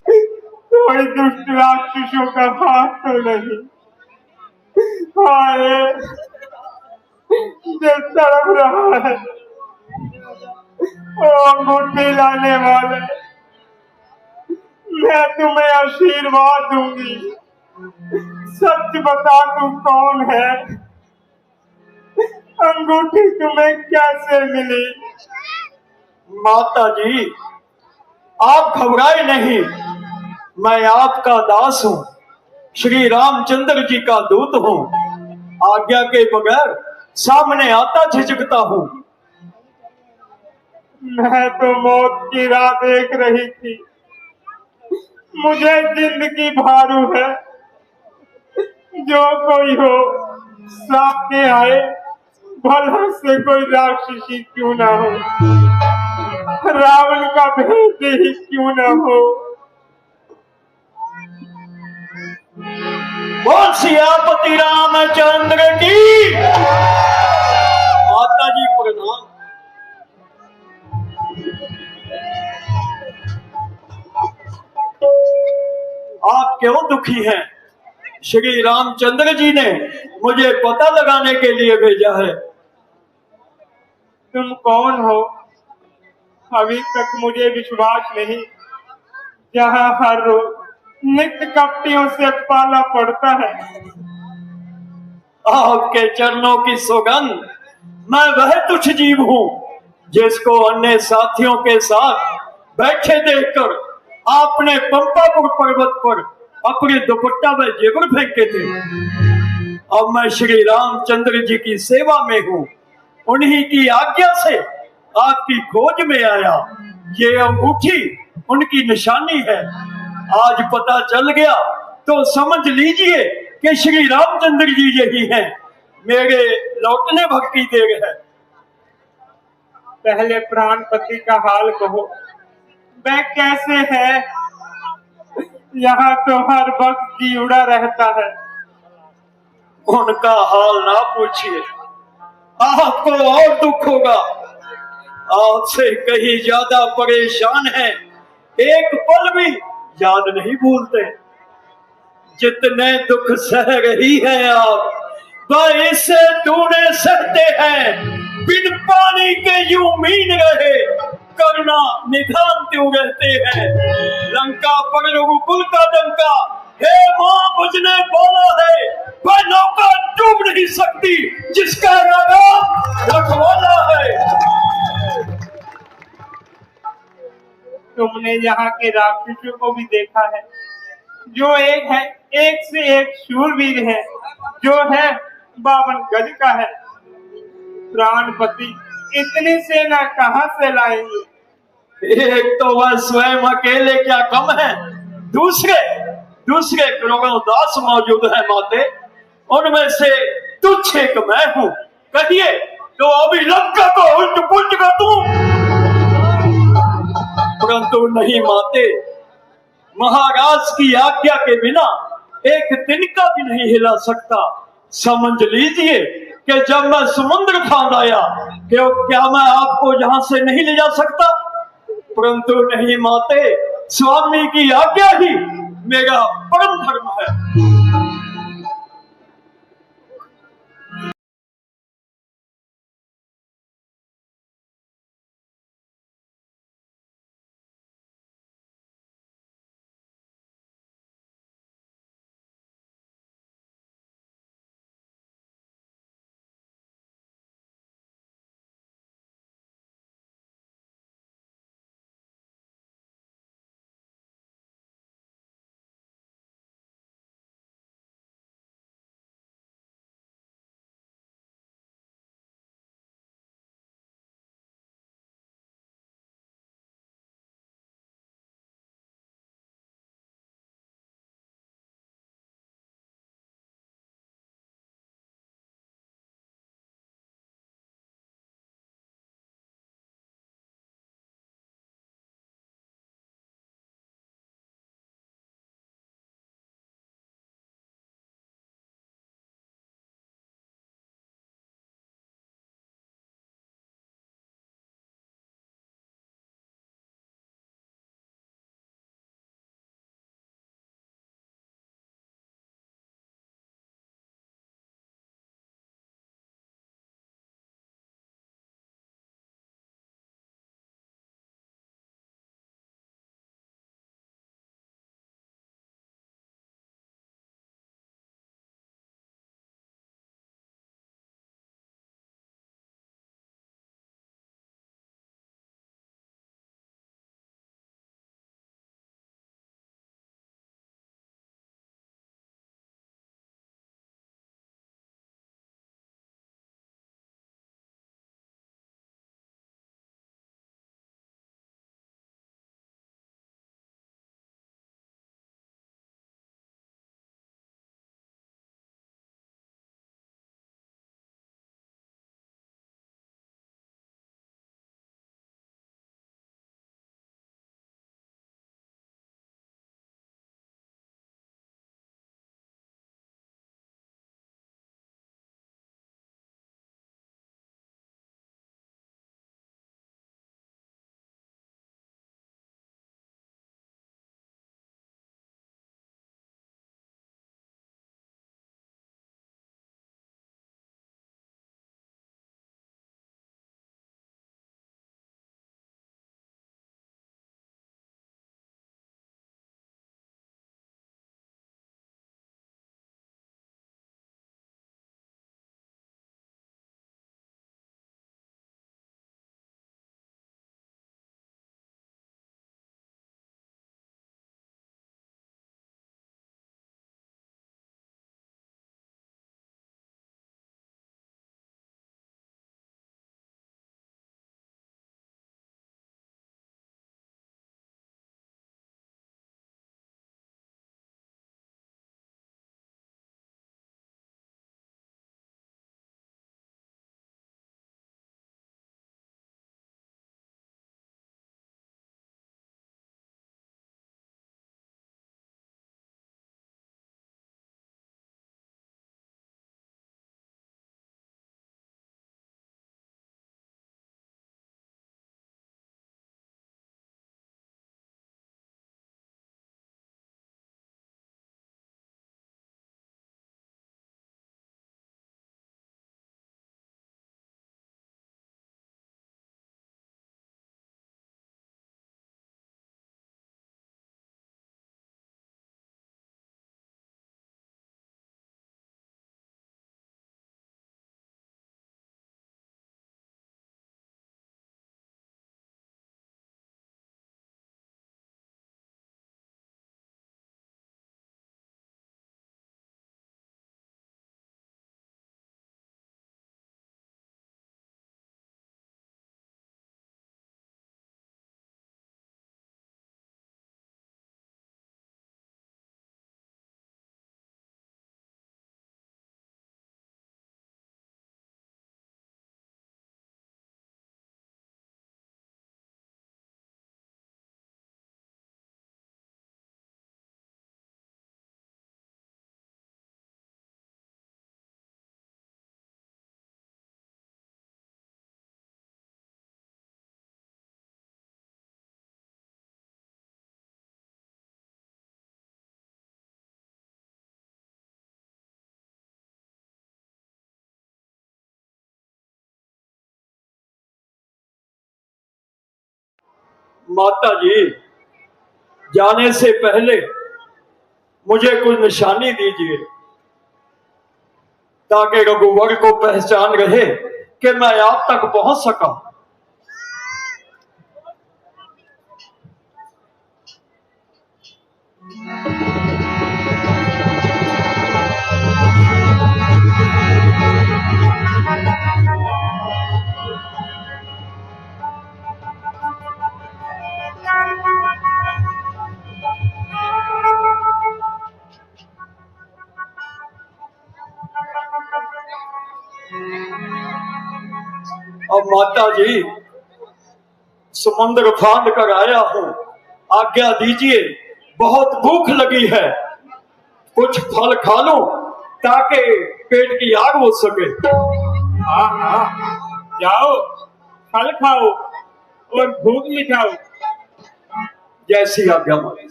कोई दुष्ट राक्षसों का हाथ तो नहीं। हाय जो तड़प रहा है, ओ अंगूठी लाने वाले, मैं तुम्हें आशीर्वाद दूंगी। सच बता तू कौन है, अंगूठी तुम्हें कैसे मिली। माता जी, आप घबराए नहीं, मैं आपका दास हूँ, श्री रामचंद्र जी का दूत हूँ। आज्ञा के बगैर सामने आता झिझकता हूँ। मैं तो मौत की राह देख रही थी, मुझे जिंदगी भारू है। जो कोई हो सामने आए, भला से कोई राक्षसी क्यों ना हो, रावण का भेद ही क्यों ना हो। बोल सियापति रामचंद्र की। माता जी प्रणाम। आप क्यों दुखी हैं? श्री रामचंद्र जी ने मुझे पता लगाने के लिए भेजा है। तुम कौन हो? अभी तक मुझे विश्वास नहीं। जहाँ हर रोज नित्य कपटियों से पाला पड़ता है, आपके चरणों की सौगंध, मैं वह तुच्छ जीव हूँ जिसको अन्य साथियों के साथ बैठे देखकर आपने पंपापुर पर्वत पर अपने दुपट्टा में जेवर फेंके थे। अब मैं श्री रामचंद्र जी की सेवा में हूँ, उन्हीं की आज्ञा से आपकी खोज में आया। ये अंगूठी उनकी निशानी है। आज पता चल गया तो समझ लीजिए कि श्री रामचंद्र जी यही हैं। मेरे लौटने भर की देर है। पहले प्राणपति का हाल कहो, वह कैसे है? यहाँ तो हर वक्त जी उड़ा रहता है। उनका हाल ना पूछिए, आपको और दुख होगा। आपसे कहीं ज्यादा परेशान है, एक पल भी याद नहीं भूलते। जितने दुख सह रही हैं आप, वह इससे दूने सहते हैं। बिन पानी के यूं मीन रहे, करुणा निधान त्यों रहते हैं। लंका पर रघुकुल का डंका, हे मां बुझने वाला है। वह नौका डूब नहीं सकती जिसका रागा रखवाला है। तुमने यहाँ के राक्षसों को भी देखा है, जो एक है, एक से एक शूरवीर है, जो है 52 गज का है। प्राणपति इतनी सेना कहाँ से लाएंगे? एक तो वह स्वयं अकेले क्या कम है, दूसरे दूसरे करोड़ों दास मौजूद हैं माते। उनमें से तुच्छ एक मैं हूँ। कहिए तो अभी लंका को उल्ट पुल्ट कर दूं। परंतु नहीं माते, महाराज की आज्ञा के बिना एक तिनका भी नहीं हिला सकता। समझ लीजिए कि जब मैं समुद्र फांद आया, क्या मैं आपको यहां से नहीं ले जा सकता? परंतु नहीं माते, स्वामी की आज्ञा ही मेरा परम धर्म है। माता जी, जाने से पहले मुझे कुछ निशानी दीजिए ताकि रघुवर को पहचान रहे कि मैं आप तक पहुंच सका। अब माता जी, समुद्र फांद कर आया हूं, आज्ञा दीजिए, बहुत भूख लगी है, कुछ फल खा लो ताकि पेट की आग बुझ सके। हाँ हाँ, जाओ फल खाओ और भूख मिटाओ। जैसी आज्ञा मालिक।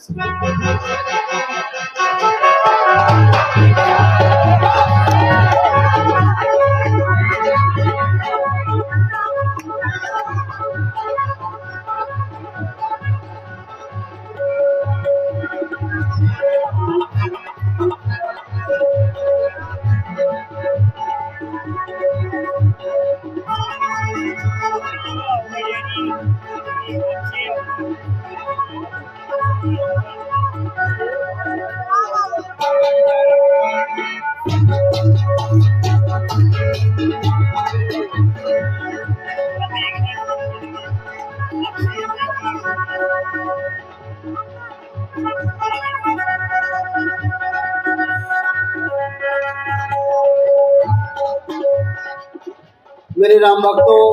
मेरे राम भक्तों,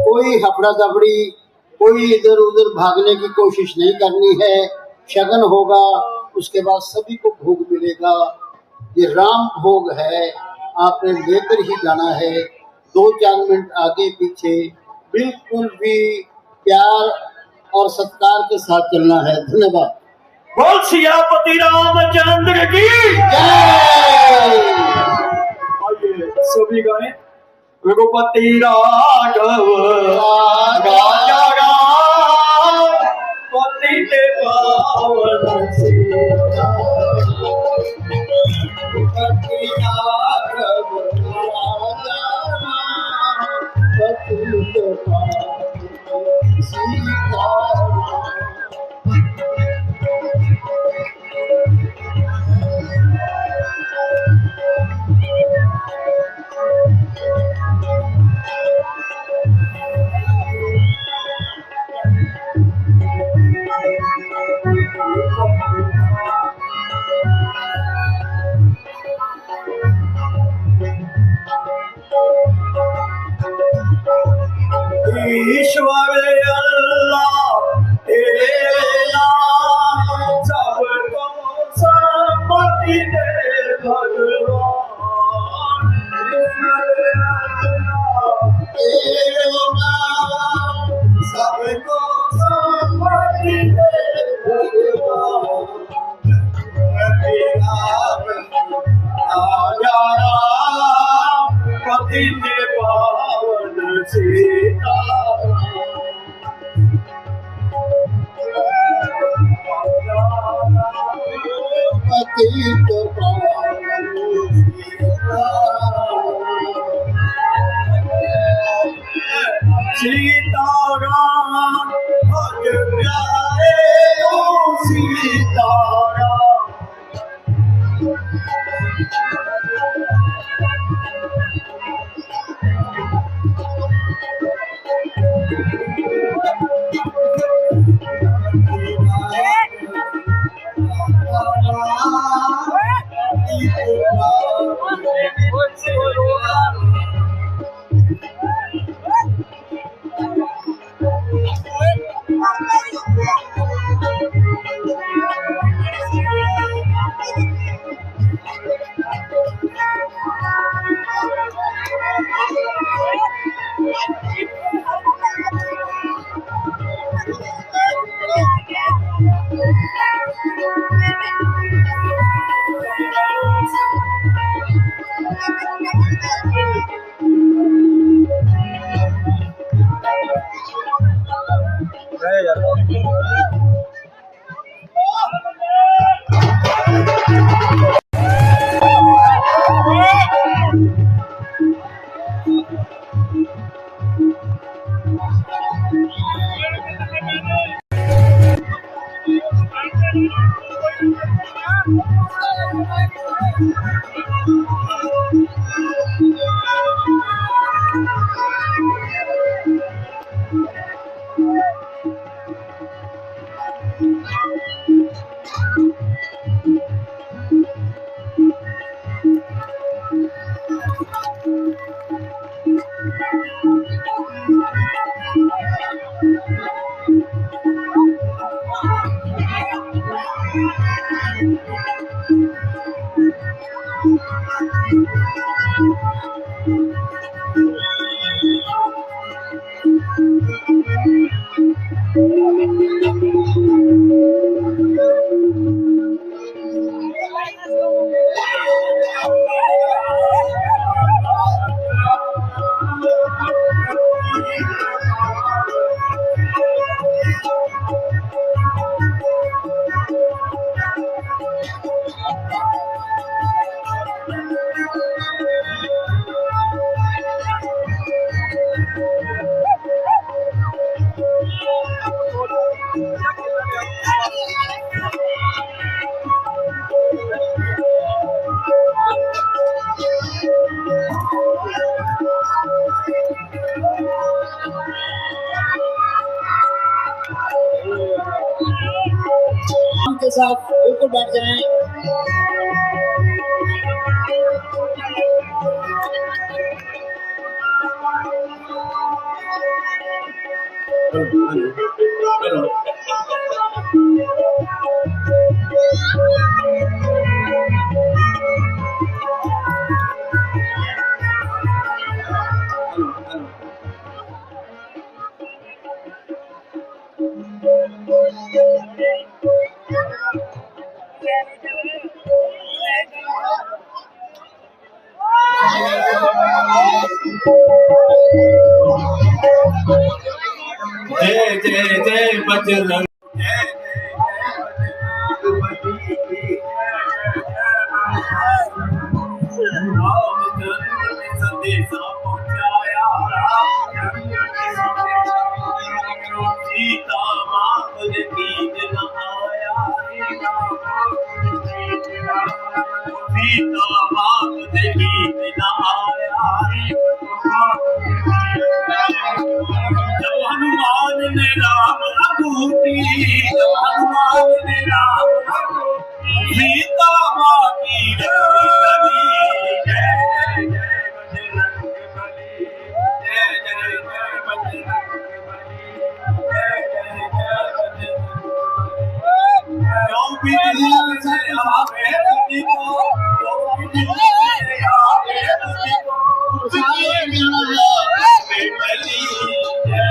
कोई हफड़ा दफड़ी, कोई इधर उधर भागने की कोशिश नहीं करनी है। शगन होगा, उसके बाद सभी को भोग मिलेगा। ये राम भोग है, आपने लेकर ही जाना है। 2-4 मिनट आगे पीछे बिल्कुल भी प्यार और सत्कार के साथ चलना है। धन्यवाद। बोल सियापति रामचंद्र की जय। आइए सभी गाएं। रघुपति राघव राजा राम, पतित पावन सीता। रघुपति राघव राजा राम, पतित पावन सीता। ईश्वर अल्लाह तेरे नाम, सबको सम्मति दे भगवान। ईश्वर अल्लाह तेरे नाम, सबको सम्मति दे भगवान। राजा राम, पतित पावन सीता। पतित पावन सीता राम, भज प्यारे ओ सीता राम। है यार। के साथ बिल्कुल बैठ जाएं। जय जय जय बजरंग संदेशा पहुंचाया सीता माँ खुद नींद न आया सीता माँ खुद नींद न आया जब हनुमान ने राम अगूठी जब हनुमान ने राम सीता माँ की रखी करी जय जय जय बजरंग बली जय जय जय बजरंग बली क्यों भी दिल से आवे तुझको क्यों भी दिल से आवे तुझको उसकी बली जय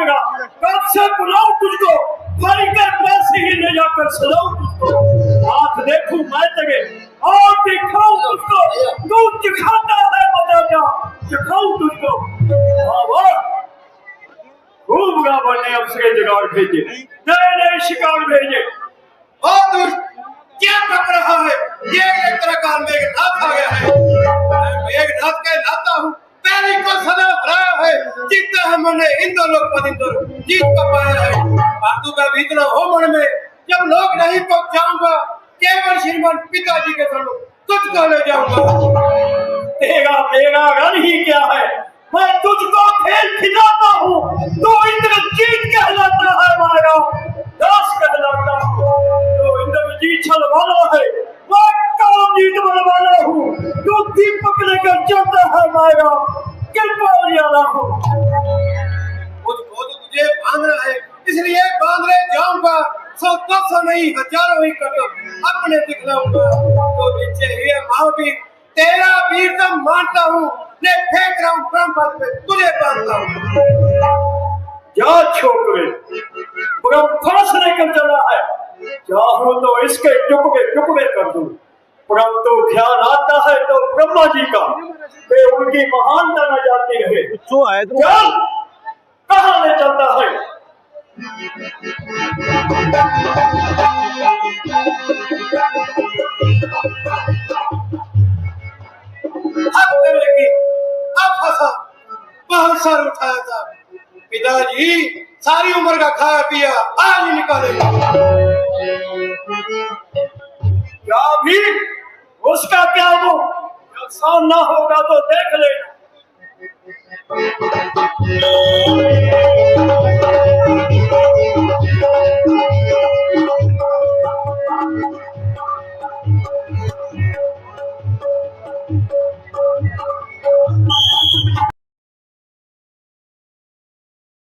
भागेगा? कब से बुलाऊं तुझको? भाई के पास ही ले जाकर सजाऊं तुझको। आंख देखूं मैं तेरे और दिखाऊं तुझको। तू दिखाता है बता क्या? दिखाऊं तुझको। खूब रावण ने अप्सरे जुगाड़ भेजे, नए नए शिकार भेजे। और क्या कर रहा है? ये एक तरह का मेघनाथ आ गया है। मैं मेघनाथ के नाता हूँ, पहले को सदा हराया है, जीता है मैंने इंद्र लोक पर इंद्र जीत का पाया है। परंतु मैं भीतर हो मन में जब लोग नहीं पहुंच जाऊंगा, केवल श्रीमान पिताजी के सामने तुझको ले जाऊंगा। तेरा मेरा रण ही क्या है? मैं तुझको खेल खिलाता हूँ, तो इंद्रजीत कहलाता है माया, दास कहलाता हूँ। तो इंद्रजीत छल वाला है, मैं कामजीत वाला हूँ। तो दीपक लेकर चलता है माया, कृपा वाला हूँ। मुझको तो तुझे बांधना है, इसलिए बांधने जाऊंगा। 100-200 नहीं, हजारों ही कर अपने दिखलाऊंगा। तो नीचे ही महावीर तेरा वीर तो मानता हूँ, ले फेंक रहा हूँ ब्रह्मपद में, तुझे बांधता हूँ। जा छोकरे, ब्रह्मफरस लेकर चला है, चाहूं तो इसके टुकड़े कर दूं। परंतु ख्याल आता है तो ब्रह्मा जी का, वे उनकी महानता न जाती रहे। चल, कहाँ ले चलता है? अब फंसा, बहुत सर उठाया था पिताजी, सारी उम्र का खाया पिया आज ही निकालेगा। क्या भी उसका क्या हो? नुकसान ना होगा तो देख लेना।